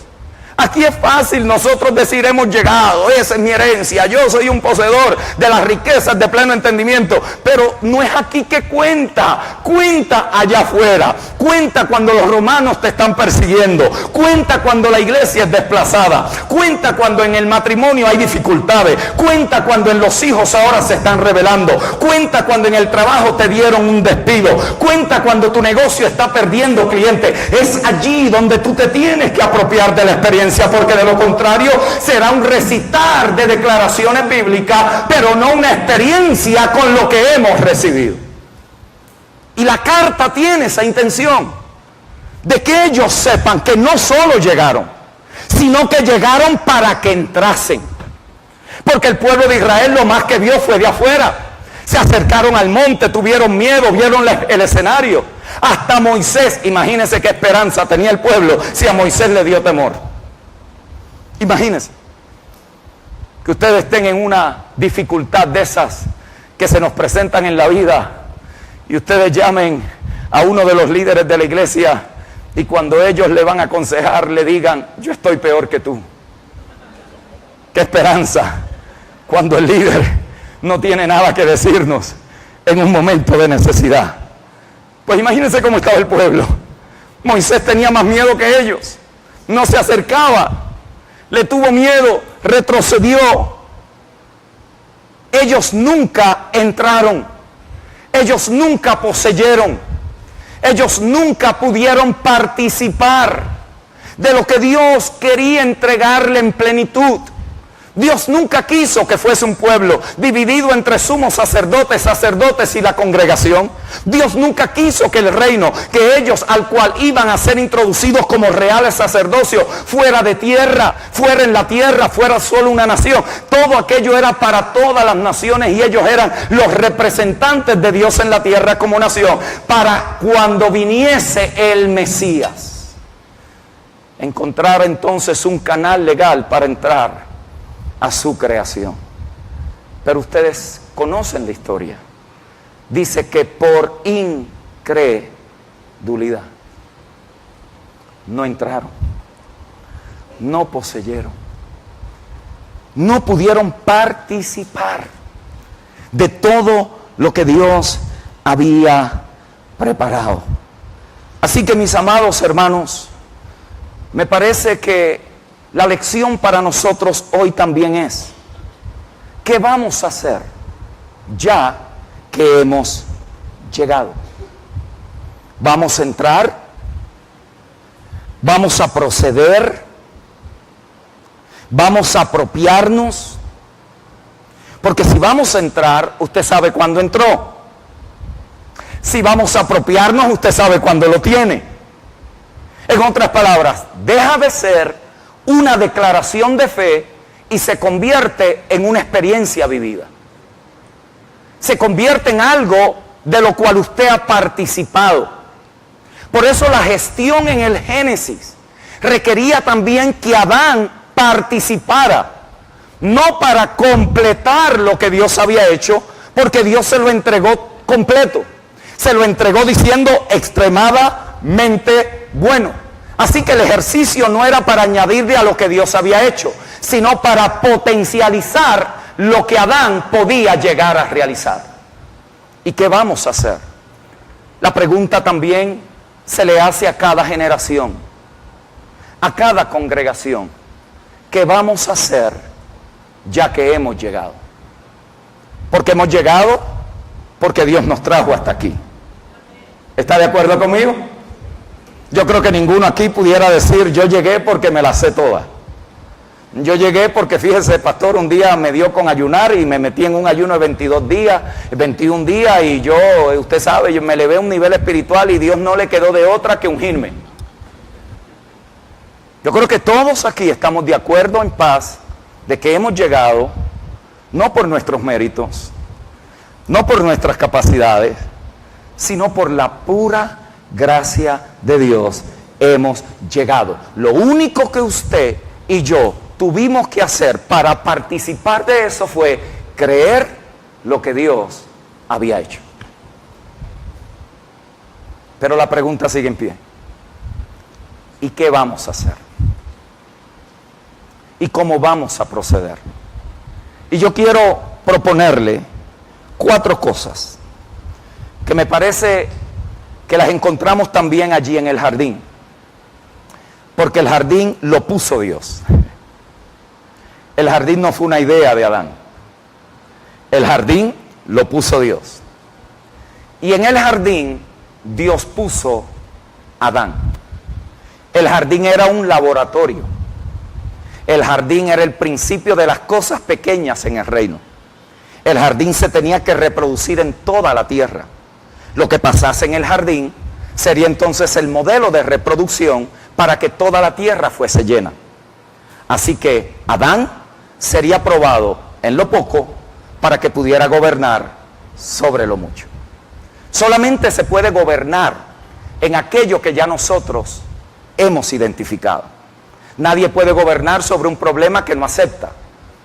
Aquí es fácil nosotros decir hemos llegado, esa es mi herencia, yo soy un poseedor de las riquezas de pleno entendimiento. Pero no es aquí que cuenta, cuenta allá afuera, cuenta cuando los romanos te están persiguiendo, cuenta cuando la iglesia es desplazada, cuenta cuando en el matrimonio hay dificultades, cuenta cuando en los hijos ahora se están rebelando, cuenta cuando en el trabajo te dieron un despido, cuenta cuando tu negocio está perdiendo clientes. Es allí donde tú te tienes que apropiar de la experiencia, porque de lo contrario será un recitar de declaraciones bíblicas, pero no una experiencia con lo que hemos recibido. Y la carta tiene esa intención de que ellos sepan que no solo llegaron, sino que llegaron para que entrasen. Porque el pueblo de Israel lo más que vio fue de afuera. Se acercaron al monte, tuvieron miedo, vieron el escenario. Hasta Moisés, imagínense qué esperanza tenía el pueblo si a Moisés le dio temor. Imagínense que ustedes estén en una dificultad de esas que se nos presentan en la vida y ustedes llamen a uno de los líderes de la iglesia y cuando ellos le van a aconsejar le digan, yo estoy peor que tú. Qué esperanza cuando el líder no tiene nada que decirnos en un momento de necesidad. Pues imagínense cómo estaba el pueblo. Moisés tenía más miedo que ellos, no se acercaba, le tuvo miedo, retrocedió. Ellos nunca entraron, ellos nunca poseyeron, ellos nunca pudieron participar de lo que Dios quería entregarle en plenitud. Dios nunca quiso que fuese un pueblo dividido entre sumos sacerdotes y la congregación. Dios nunca quiso que el reino, que ellos al cual iban a ser introducidos como reales sacerdocios, fuera de tierra, fuera en la tierra, fuera solo una nación. Todo aquello era para todas las naciones y ellos eran los representantes de Dios en la tierra como nación. Para cuando viniese el Mesías, encontrar entonces un canal legal para entrar a su creación. Pero ustedes conocen la historia. Dice que por incredulidad no entraron, no poseyeron. no pudieron participar de todo lo que Dios había preparado. Así que, mis amados hermanos, me parece que la lección para nosotros hoy también es: ¿qué vamos a hacer ya que hemos llegado? ¿Vamos a entrar? ¿Vamos a proceder? ¿Vamos a apropiarnos? Porque si vamos a entrar, usted sabe cuándo entró. Si vamos a apropiarnos, usted sabe cuándo lo tiene. En otras palabras, deja de ser una declaración de fe y se convierte en una experiencia vivida. Se convierte en algo de lo cual usted ha participado. Por eso la gestión en el Génesis requería también que Adán participara, no para completar lo que Dios había hecho, porque Dios se lo entregó completo. Se lo entregó diciendo extremadamente bueno. Así que el ejercicio no era para añadirle a lo que Dios había hecho, sino para potencializar lo que Adán podía llegar a realizar. ¿Y qué vamos a hacer? La pregunta también se le hace a cada generación, a cada congregación: ¿qué vamos a hacer ya que hemos llegado? Porque hemos llegado porque Dios nos trajo hasta aquí. ¿Está de acuerdo conmigo? Yo creo que ninguno aquí pudiera decir: yo llegué porque me la sé toda. Yo llegué porque, fíjese, pastor, un día me dio con ayunar y me metí en un ayuno de 22 días, 21 días, y yo, usted sabe, yo me elevé a un nivel espiritual y Dios no le quedó de otra que ungirme. Yo creo que todos aquí estamos de acuerdo, en paz, de que hemos llegado no por nuestros méritos, no por nuestras capacidades, sino por la pura gracia de Dios hemos llegado. Lo único que usted y yo tuvimos que hacer para participar de eso fue creer lo que Dios había hecho. Pero la pregunta sigue en pie: ¿y qué vamos a hacer? ¿Y cómo vamos a proceder? Y yo quiero proponerle 4 cosas que me parece que las encontramos también allí en el jardín, porque el jardín lo puso Dios. El jardín no fue una idea de Adán, el jardín lo puso Dios. Y en el jardín Dios puso a Adán. El jardín era un laboratorio. El jardín era el principio de las cosas pequeñas en el reino. El jardín se tenía que reproducir en toda la tierra. Lo que pasase en el jardín sería entonces el modelo de reproducción para que toda la tierra fuese llena. Así que Adán sería probado en lo poco para que pudiera gobernar sobre lo mucho. Solamente se puede gobernar en aquello que ya nosotros hemos identificado. Nadie puede gobernar sobre un problema que no acepta.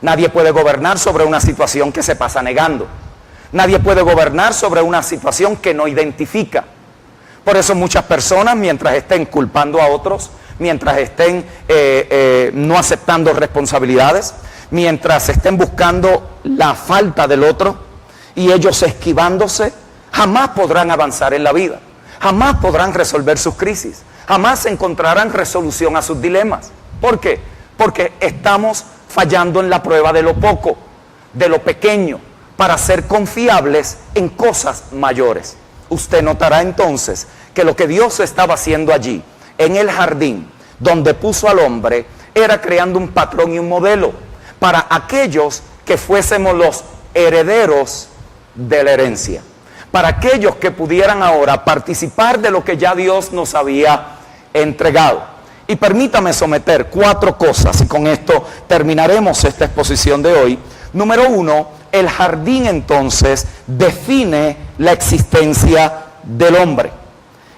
Nadie puede gobernar sobre una situación que se pasa negando. Nadie puede gobernar sobre una situación que no identifica. Por eso muchas personas, mientras estén culpando a otros, mientras estén no aceptando responsabilidades, mientras estén buscando la falta del otro y ellos esquivándose, jamás podrán avanzar en la vida, jamás podrán resolver sus crisis, jamás encontrarán resolución a sus dilemas. ¿Por qué? Porque estamos fallando en la prueba de lo poco, de lo pequeño, para ser confiables en cosas mayores. Usted notará entonces que lo que Dios estaba haciendo allí, en el jardín, donde puso al hombre, era creando un patrón y un modelo para aquellos que fuésemos los herederos de la herencia, para aquellos que pudieran ahora participar de lo que ya Dios nos había entregado. Y permítame someter 4 cosas, y con esto terminaremos esta exposición de hoy. Número 1, el jardín entonces define la existencia del hombre.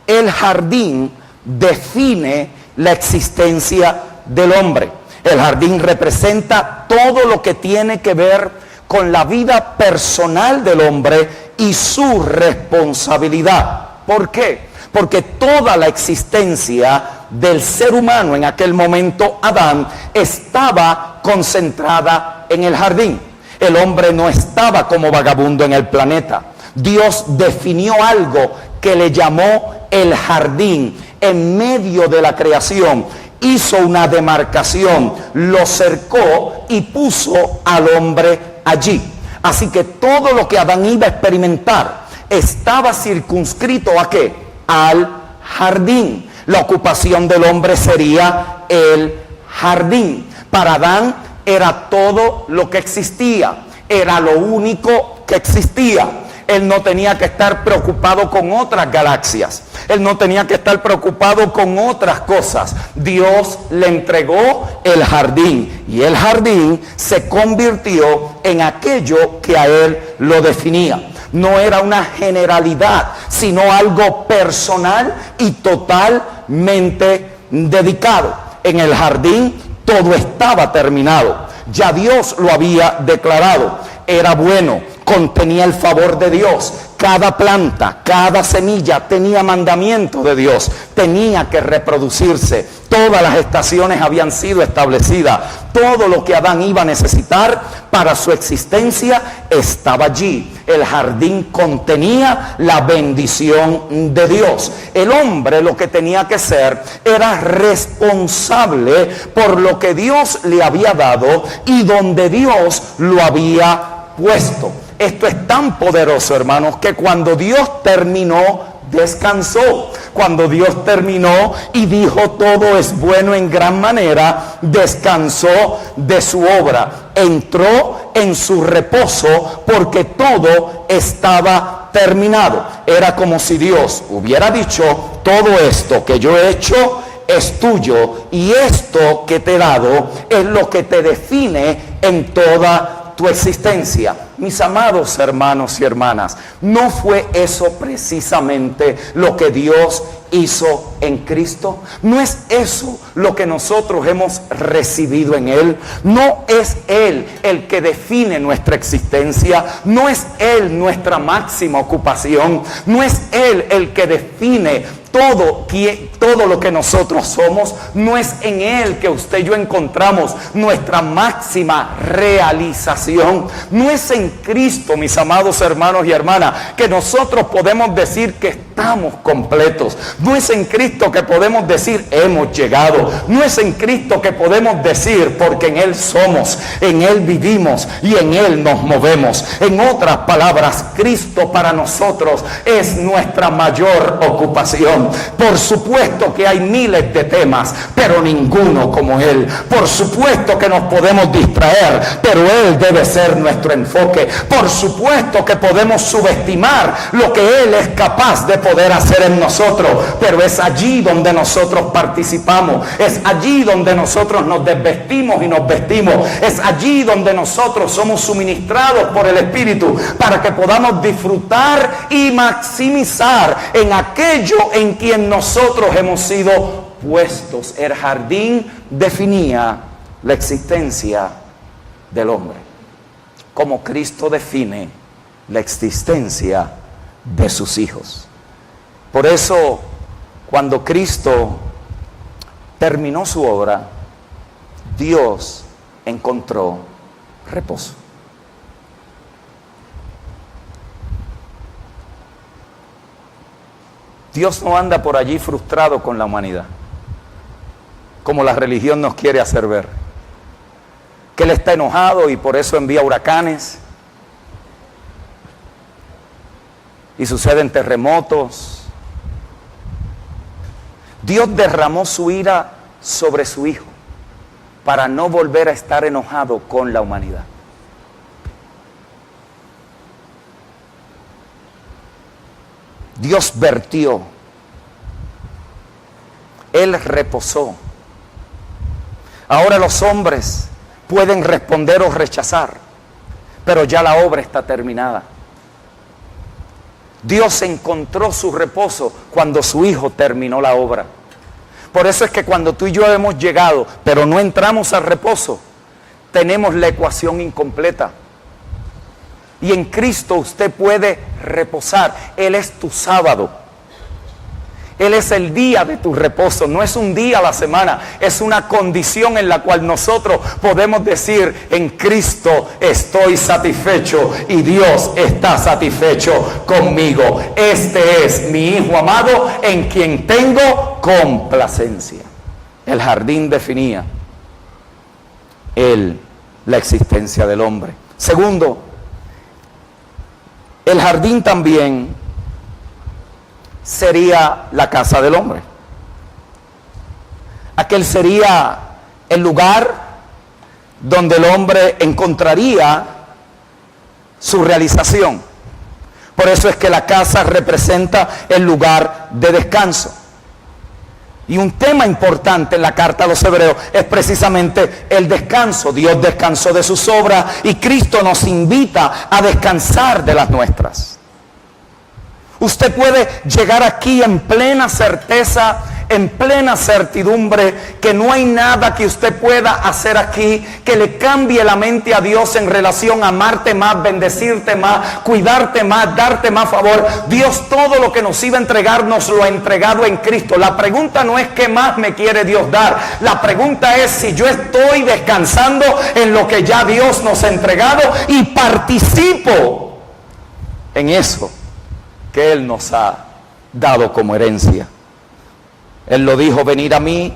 El jardín define la existencia del hombre. El jardín representa todo lo que tiene que ver con la vida personal del hombre y su responsabilidad. ¿Por qué? Porque toda la existencia del ser humano en aquel momento, Adán, estaba concentrada en el jardín. El hombre no estaba como vagabundo en el planeta. Dios definió algo que le llamó el jardín en medio de la creación. Hizo una demarcación, lo cercó y puso al hombre allí. Así que todo lo que Adán iba a experimentar estaba circunscrito ¿a qué? Al jardín. La ocupación del hombre sería el jardín. Para Adán era todo lo que existía, era lo único que existía. Él no tenía que estar preocupado con otras galaxias. Él no tenía que estar preocupado con otras cosas. Dios le entregó el jardín y el jardín se convirtió en aquello que a él lo definía. No era una generalidad, sino algo personal y totalmente dedicado. En el jardín todo estaba terminado. Ya Dios lo había declarado. Era bueno, contenía el favor de Dios. Cada planta, cada semilla tenía mandamiento de Dios. Tenía que reproducirse. Todas las estaciones habían sido establecidas. Todo lo que Adán iba a necesitar para su existencia estaba allí. El jardín contenía la bendición de Dios. El hombre lo que tenía que ser era responsable por lo que Dios le había dado y donde Dios lo había puesto. Esto es tan poderoso, hermanos, que cuando Dios terminó, descansó. Cuando Dios terminó y dijo todo es bueno en gran manera, descansó de su obra. Entró en su reposo porque todo estaba terminado. Era como si Dios hubiera dicho, todo esto que yo he hecho es tuyo y esto que te he dado es lo que te define en toda tu existencia. Mis amados hermanos y hermanas, ¿no fue eso precisamente lo que Dios hizo en Cristo? ¿No es eso lo que nosotros hemos recibido en Él? ¿No es Él el que define nuestra existencia? ¿No es Él nuestra máxima ocupación? ¿No es Él el que define todo lo que nosotros somos? ¿No es en Él que usted y yo encontramos nuestra máxima realización? ¿No es en Cristo, mis amados hermanos y hermanas, que nosotros podemos decir que estamos completos? ¿No es en Cristo que podemos decir hemos llegado? ¿No es en Cristo que podemos decir porque en Él somos, en Él vivimos y en Él nos movemos? En otras palabras, Cristo para nosotros es nuestra mayor ocupación. Por supuesto que hay miles de temas, pero ninguno como Él. Por supuesto que nos podemos distraer, pero Él debe ser nuestro enfoque. Por supuesto que podemos subestimar lo que Él es capaz de poder hacer en nosotros, pero es allí donde nosotros participamos. Es allí donde nosotros nos desvestimos y nos vestimos. Es allí donde nosotros somos suministrados por el Espíritu para que podamos disfrutar y maximizar en aquello en quien nosotros hemos sido puestos. El jardín definía la existencia del hombre, como Cristo define la existencia de sus hijos. Por eso, cuando Cristo terminó su obra, Dios encontró reposo. Dios no anda por allí frustrado con la humanidad, como la religión nos quiere hacer ver. Que Él está enojado y por eso envía huracanes. Y suceden terremotos. Dios derramó su ira sobre su Hijo para no volver a estar enojado con la humanidad. Dios vertió, Él reposó. Ahora los hombres pueden responder o rechazar, pero ya la obra está terminada. Dios encontró su reposo cuando su Hijo terminó la obra. Por eso es que cuando tú y yo hemos llegado, pero no entramos al reposo, tenemos la ecuación incompleta. Y en Cristo usted puede reposar. Él es tu sábado. Él es el día de tu reposo, no es un día a la semana, es una condición en la cual nosotros podemos decir: en Cristo estoy satisfecho y Dios está satisfecho conmigo. Este es mi Hijo amado en quien tengo complacencia. El jardín definía la existencia del hombre. Segundo, el jardín también sería la casa del hombre. Aquel sería el lugar donde el hombre encontraría su realización. Por eso es que la casa representa el lugar de descanso. Y un tema importante en la carta a los Hebreos es precisamente el descanso. Dios descansó de sus obras y Cristo nos invita a descansar de las nuestras. Usted puede llegar aquí en plena certeza, en plena certidumbre, que no hay nada que usted pueda hacer aquí que le cambie la mente a Dios en relación a amarte más, bendecirte más, cuidarte más, darte más favor. Dios todo lo que nos iba a entregar nos lo ha entregado en Cristo. La pregunta no es qué más me quiere Dios dar. La pregunta es si yo estoy descansando en lo que ya Dios nos ha entregado y participo en eso que Él nos ha dado como herencia. Él lo dijo: venid a mí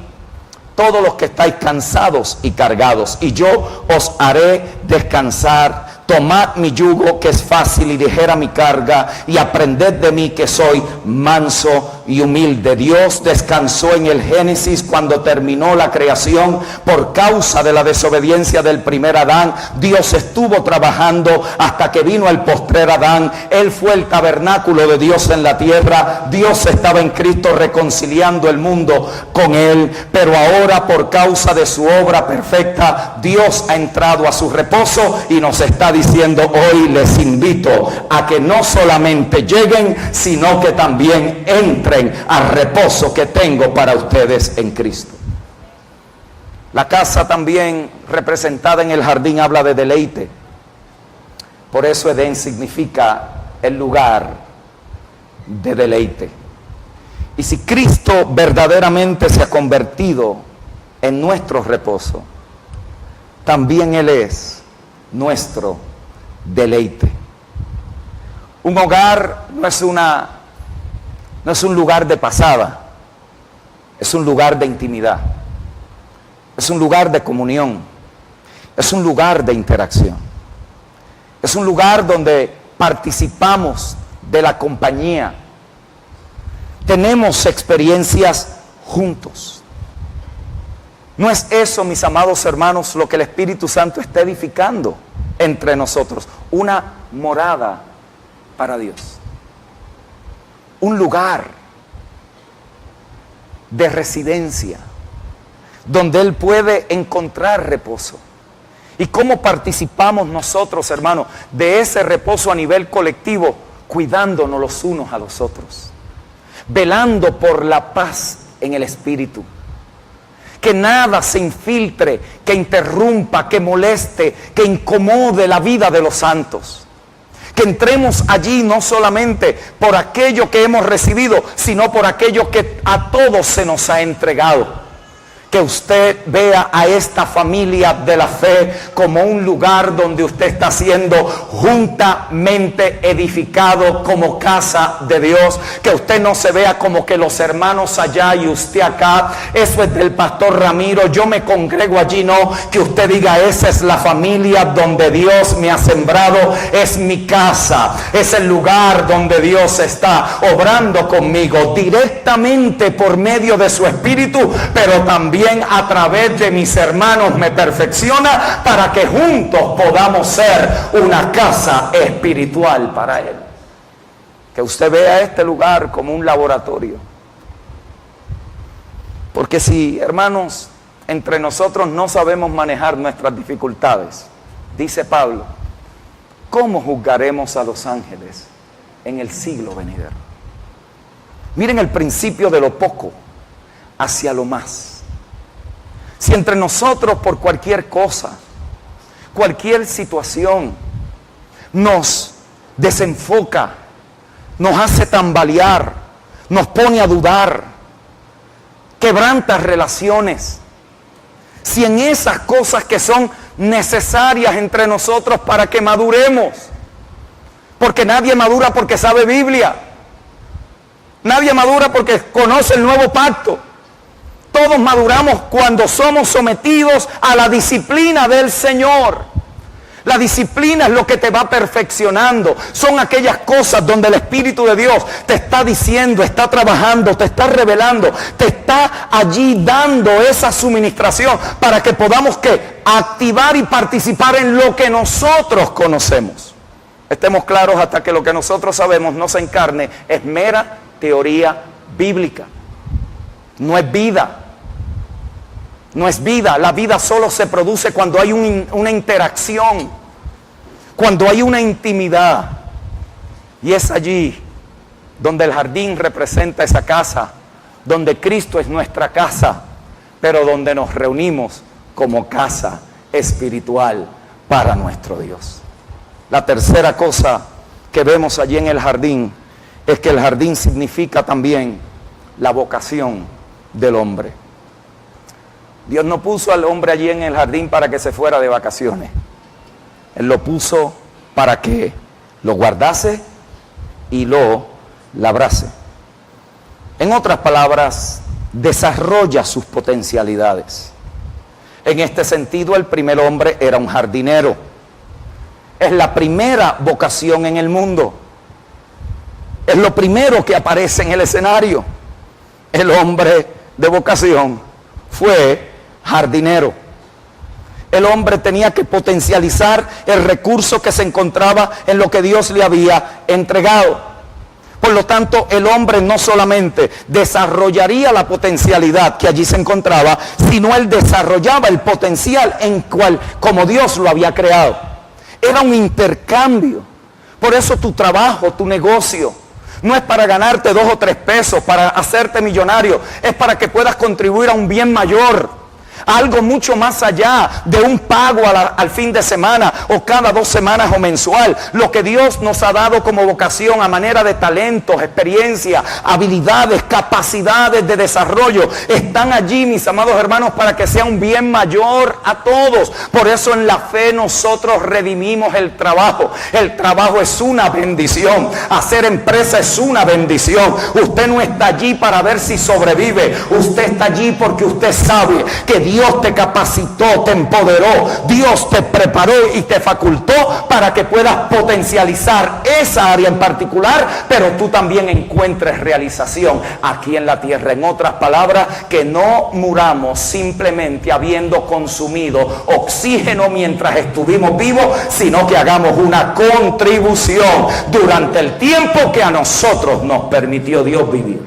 todos los que estáis cansados y cargados, y yo os haré descansar. Tomad mi yugo, que es fácil, y ligera mi carga, y aprended de mí, que soy manso y humilde. Dios descansó en el Génesis cuando terminó la creación por causa de la desobediencia del primer Adán. Dios estuvo trabajando hasta que vino el postrer Adán. Él fue el tabernáculo de Dios en la tierra. Dios estaba en Cristo reconciliando el mundo con Él. Pero ahora, por causa de su obra perfecta, Dios ha entrado a su reposo y nos está diciendo: hoy les invito a que no solamente lleguen, sino que también entren al reposo que tengo para ustedes en Cristo. La casa también representada en el jardín habla de deleite. Por eso Edén significa el lugar de deleite. Y si Cristo verdaderamente se ha convertido en nuestro reposo, también Él es nuestro deleite. Un hogar no es un lugar de pasada, es un lugar de intimidad, es un lugar de comunión, es un lugar de interacción, es un lugar donde participamos de la compañía, tenemos experiencias juntos. ¿No es eso, mis amados hermanos, lo que el Espíritu Santo está edificando entre nosotros? Una morada para Dios. Un lugar de residencia donde Él puede encontrar reposo. ¿Y cómo participamos nosotros, hermanos, de ese reposo a nivel colectivo? Cuidándonos los unos a los otros, velando por la paz en el Espíritu. Que nada se infiltre, que interrumpa, que moleste, que incomode la vida de los santos. Que entremos allí no solamente por aquello que hemos recibido, sino por aquello que a todos se nos ha entregado. Que usted vea a esta familia de la fe como un lugar donde usted está siendo juntamente edificado como casa de Dios. Que usted no se vea como que los hermanos allá y usted acá, eso es del pastor Ramiro, yo me congrego allí. No, que usted diga: esa es la familia donde Dios me ha sembrado, es mi casa, es el lugar donde Dios está obrando conmigo directamente por medio de su Espíritu, pero también a través de mis hermanos me perfecciona para que juntos podamos ser una casa espiritual para Él. Que usted vea este lugar como un laboratorio. Porque si, hermanos, entre nosotros no sabemos manejar nuestras dificultades, dice Pablo, ¿cómo juzgaremos a los ángeles en el siglo venidero? Miren el principio de lo poco hacia lo más. Si entre nosotros por cualquier cosa, cualquier situación nos desenfoca, nos hace tambalear, nos pone a dudar, quebranta relaciones. Si en esas cosas que son necesarias entre nosotros para que maduremos, porque nadie madura porque sabe Biblia, nadie madura porque conoce el nuevo pacto. Todos maduramos cuando somos sometidos a la disciplina del Señor. La disciplina es lo que te va perfeccionando. Son aquellas cosas donde el Espíritu de Dios te está diciendo, está trabajando, te está revelando, te está allí dando esa suministración para que podamos ¿qué? Activar y participar en lo que nosotros conocemos. Estemos claros, hasta que lo que nosotros sabemos no se encarne, es mera teoría bíblica. No es vida. No es vida. La vida solo se produce cuando hay una interacción, cuando hay una intimidad. Y es allí donde el jardín representa esa casa, donde Cristo es nuestra casa, pero donde nos reunimos como casa espiritual para nuestro Dios. La tercera cosa que vemos allí en el jardín es que el jardín significa también la vocación del hombre. Dios no puso al hombre allí en el jardín para que se fuera de vacaciones. Él lo puso para que lo guardase y lo labrase. En otras palabras, desarrolla sus potencialidades. En este sentido, el primer hombre era un jardinero. Es la primera vocación en el mundo. Es lo primero que aparece en el escenario. El hombre de vocación fue jardinero. El hombre tenía que potencializar el recurso que se encontraba en lo que Dios le había entregado. Por lo tanto, el hombre no solamente desarrollaría la potencialidad que allí se encontraba, sino él desarrollaba el potencial en cual, como Dios lo había creado. Era un intercambio. Por eso tu trabajo, tu negocio, no es para ganarte 2 o 3 pesos, para hacerte millonario. Es para que puedas contribuir a un bien mayor. Algo mucho más allá de un pago al fin de semana o cada 2 semanas o mensual. Lo que Dios nos ha dado como vocación a manera de talentos, experiencia, habilidades, capacidades de desarrollo, están allí, mis amados hermanos, para que sea un bien mayor a todos. Por eso en la fe nosotros redimimos el trabajo. El trabajo es una bendición. Hacer empresa es una bendición. Usted no está allí para ver si sobrevive. Usted está allí porque usted sabe que Dios te capacitó, te empoderó, Dios te preparó y te facultó para que puedas potencializar esa área en particular, pero tú también encuentres realización aquí en la tierra. En otras palabras, que no muramos simplemente habiendo consumido oxígeno mientras estuvimos vivos, sino que hagamos una contribución durante el tiempo que a nosotros nos permitió Dios vivir.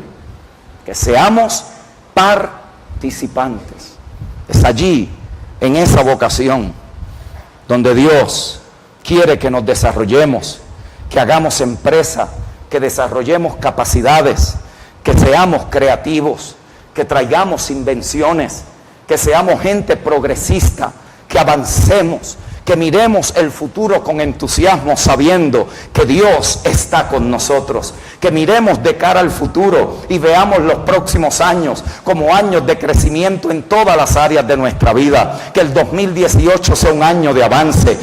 Que seamos participantes. Es allí, en esa vocación, donde Dios quiere que nos desarrollemos, que hagamos empresa, que desarrollemos capacidades, que seamos creativos, que traigamos invenciones, que seamos gente progresista, que avancemos, que miremos el futuro con entusiasmo sabiendo que Dios está con nosotros, que miremos de cara al futuro y veamos los próximos años como años de crecimiento en todas las áreas de nuestra vida, que el 2018 sea un año de avance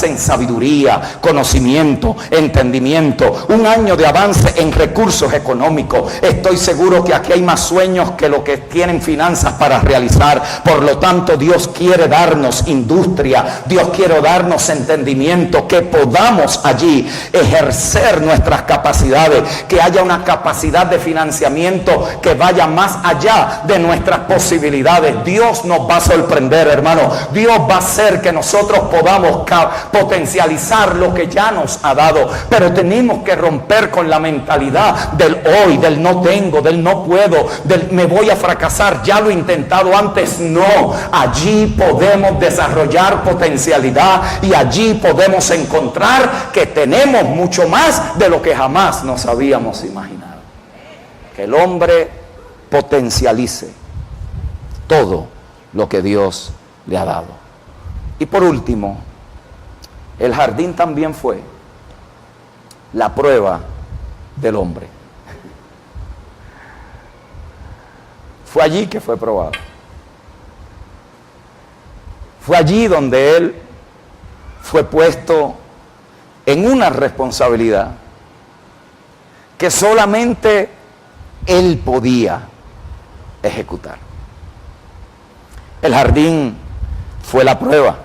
en sabiduría, conocimiento, entendimiento, un año de avance en recursos económicos. Estoy seguro que aquí hay más sueños que lo que tienen finanzas para realizar. Por lo tanto, Dios quiere darnos industria, Dios quiere darnos entendimiento, que podamos allí ejercer nuestras capacidades, que haya una capacidad de financiamiento que vaya más allá de nuestras posibilidades. Dios nos va a sorprender, hermano. Dios va a hacer que nosotros podamos potencializar lo que ya nos ha dado, pero tenemos que romper con la mentalidad del hoy, del no tengo, del no puedo, del me voy a fracasar, ya lo he intentado antes. No, allí podemos desarrollar potencialidad y allí podemos encontrar que tenemos mucho más de lo que jamás nos habíamos imaginado. Que el hombre potencialice todo lo que Dios le ha dado. Y por último, el jardín también fue la prueba del hombre. Fue allí que fue probado. Fue allí donde él fue puesto en una responsabilidad que solamente él podía ejecutar. El jardín fue la prueba.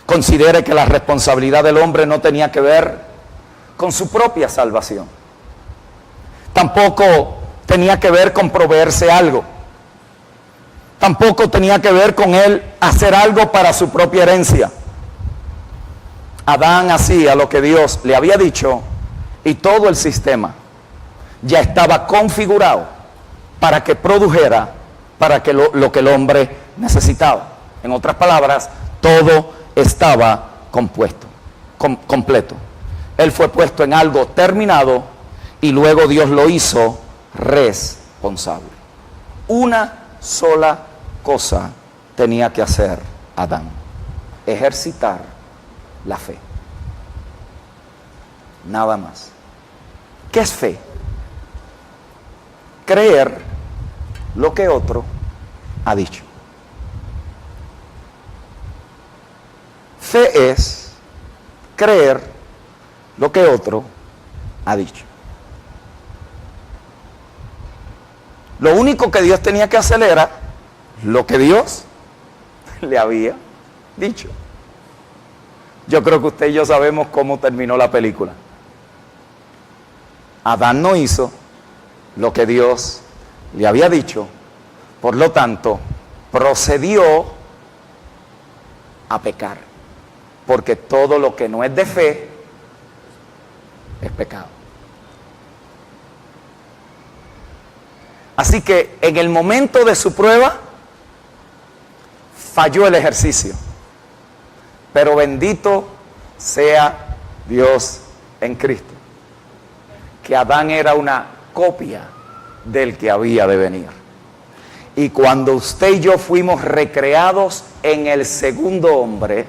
Considere que la responsabilidad del hombre no tenía que ver con su propia salvación. Tampoco tenía que ver con proveerse algo. Tampoco tenía que ver con él hacer algo para su propia herencia. Adán hacía lo que Dios le había dicho y todo el sistema ya estaba configurado para que produjera para que lo que el hombre necesitaba. En otras palabras, todo estaba completo. Él fue puesto en algo terminado y luego Dios lo hizo responsable. Una sola cosa tenía que hacer Adán: ejercitar la fe. Nada más. ¿Qué es fe? Creer lo que otro ha dicho. Fe es creer lo que otro ha dicho. Lo único que Dios tenía que hacer era lo que Dios le había dicho. Yo creo que usted y yo sabemos cómo terminó la película. Adán no hizo lo que Dios le había dicho, por lo tanto, procedió a pecar, porque todo lo que no es de fe es pecado. Así que en el momento de su prueba falló el ejercicio, pero bendito sea Dios en Cristo, que Adán era una copia del que había de venir. Y cuando usted y yo fuimos recreados en el segundo hombre,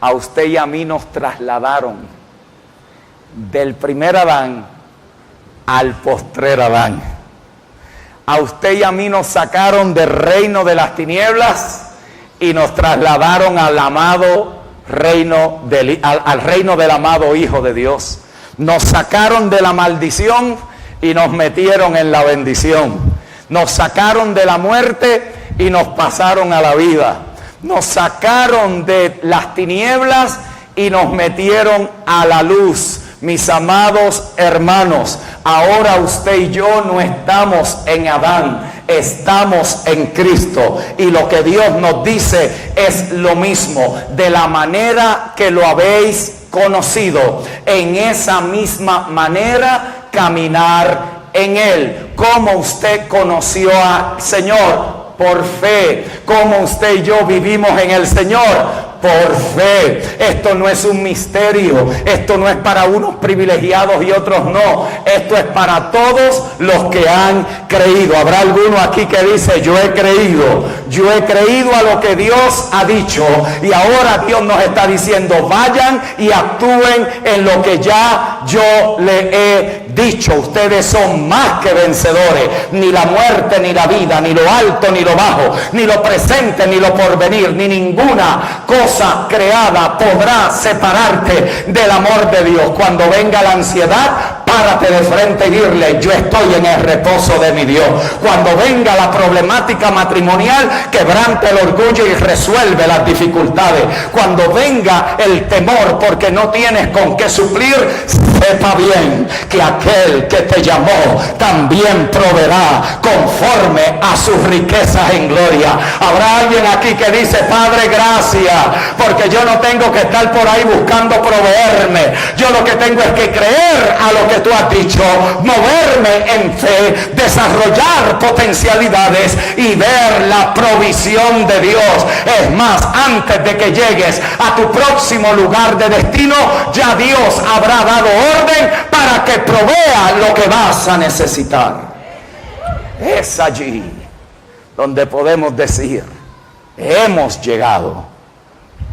a usted y a mí nos trasladaron del primer Adán al postrer Adán. A usted y a mí nos sacaron del reino de las tinieblas y nos trasladaron al amado reino al reino del amado Hijo de Dios. Nos sacaron de la maldición y nos metieron en la bendición. Nos sacaron de la muerte y nos pasaron a la vida. Nos sacaron de las tinieblas y nos metieron a la luz. Mis amados hermanos, ahora usted y yo no estamos en Adán, estamos en Cristo. Y lo que Dios nos dice es lo mismo: de la manera que lo habéis conocido, en esa misma manera caminar en Él. Como usted conoció al Señor, por fe. Como usted y yo vivimos en el Señor, por fe. Esto no es un misterio, esto no es para unos privilegiados y otros no, esto es para todos los que han creído. Habrá alguno aquí que dice: yo he creído a lo que Dios ha dicho, y ahora Dios nos está diciendo: vayan y actúen en lo que ya yo le he dicho. Ustedes son más que vencedores. Ni la muerte, ni la vida, ni lo alto, ni lo bajo, ni lo presente, ni lo porvenir, ni ninguna cosa creada podrá separarte del amor de Dios. Cuando venga la ansiedad, párate de frente y dile: yo estoy en el reposo de mi Dios. Cuando venga la problemática matrimonial, quebrante el orgullo y resuelve las dificultades. Cuando venga el temor porque no tienes con qué suplir, sepa bien que aquel que te llamó también proveerá conforme a sus riquezas en gloria. Habrá alguien aquí que dice: Padre, gracias, porque yo no tengo que estar por ahí buscando proveerme. Yo lo que tengo es que creer a lo que tú has dicho, moverme en fe, desarrollar potencialidades y ver la provisión de Dios. Es más, antes de que llegues a tu próximo lugar de destino, ya Dios habrá dado orden para que provea lo que vas a necesitar. Es allí donde podemos decir: hemos llegado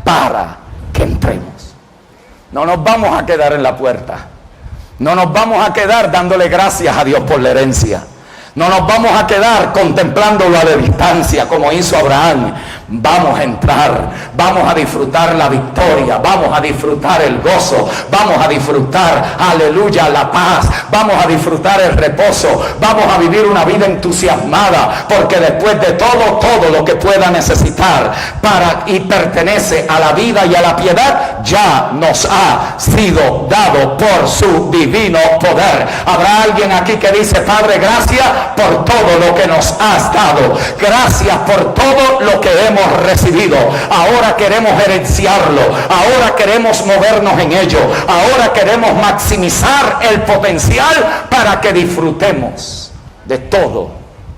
para que entremos. No nos vamos a quedar en la puerta. No nos vamos a quedar dándole gracias a Dios por la herencia. No nos vamos a quedar contemplándolo a la distancia como hizo Abraham. Vamos a entrar, vamos a disfrutar la victoria, vamos a disfrutar el gozo, vamos a disfrutar, aleluya, la paz, vamos a disfrutar el reposo, vamos a vivir una vida entusiasmada, porque después de todo lo que pueda necesitar para y pertenece a la vida y a la piedad, ya nos ha sido dado por su divino poder. Habrá alguien aquí que dice: Padre, gracias por todo lo que nos has dado, gracias por todo lo que hemos recibido. Ahora queremos herenciarlo, ahora queremos movernos en ello, ahora queremos maximizar el potencial para que disfrutemos de todo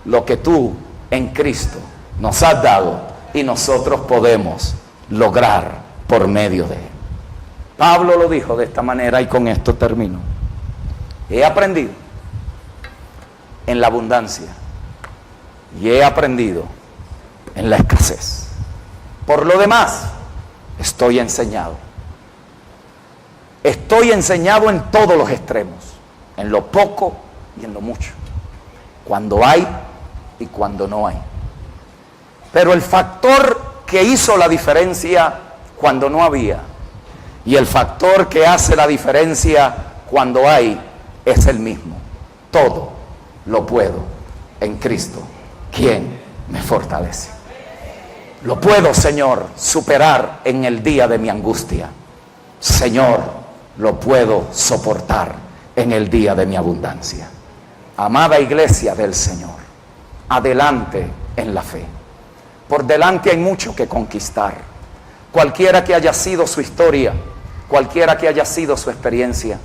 lo que tú en Cristo nos has dado y nosotros podemos lograr por medio de él. Pablo lo dijo de esta manera, y con esto termino. He aprendido en la abundancia y he aprendido en la escasez. Por lo demás, estoy enseñado. Estoy enseñado en todos los extremos, en lo poco y en lo mucho, cuando hay y cuando no hay. Pero el factor que hizo la diferencia cuando no había y el factor que hace la diferencia cuando hay es el mismo. Todo lo puedo en Cristo, quien me fortalece. Lo puedo, Señor, superar en el día de mi angustia. Señor, lo puedo soportar en el día de mi abundancia. Amada iglesia del Señor, adelante en la fe. Por delante hay mucho que conquistar. Cualquiera que haya sido su historia, cualquiera que haya sido su experiencia,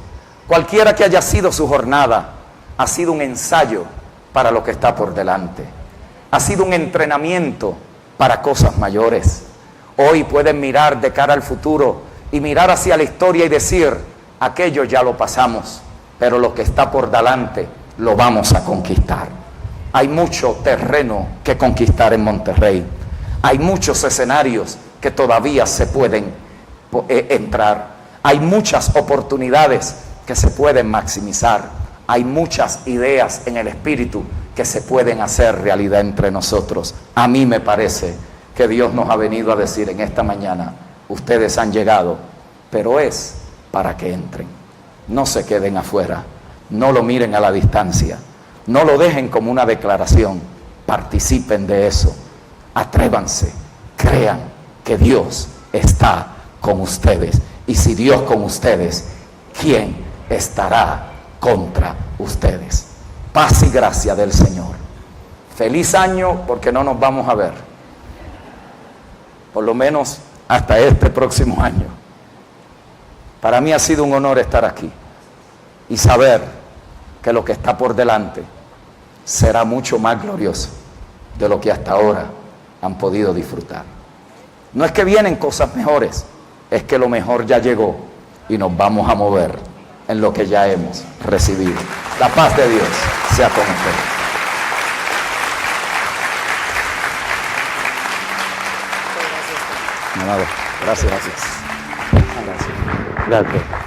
cualquiera que haya sido su jornada, ha sido un ensayo para lo que está por delante. Ha sido un entrenamiento para cosas mayores. Hoy pueden mirar de cara al futuro y mirar hacia la historia y decir: aquello ya lo pasamos, pero lo que está por delante lo vamos a conquistar. Hay mucho terreno que conquistar en Monterrey. Hay muchos escenarios que todavía se pueden entrar. Hay muchas oportunidades que se pueden maximizar. Hay muchas ideas en el espíritu que se pueden hacer realidad entre nosotros. A mí me parece que Dios nos ha venido a decir en esta mañana: ustedes han llegado, pero es para que entren. No se queden afuera, no lo miren a la distancia, no lo dejen como una declaración. Participen de eso, atrévanse, crean que Dios está con ustedes. Y si Dios con ustedes, ¿quién estará contra ustedes? Paz y gracia del Señor. Feliz año, porque no nos vamos a ver, por lo menos hasta este próximo año. Para mí ha sido un honor estar aquí y saber que lo que está por delante será mucho más glorioso de lo que hasta ahora han podido disfrutar. No es que vienen cosas mejores, es que lo mejor ya llegó y nos vamos a mover en lo que ya hemos recibido. La paz de Dios sea con ustedes. Gracias. Gracias. Gracias.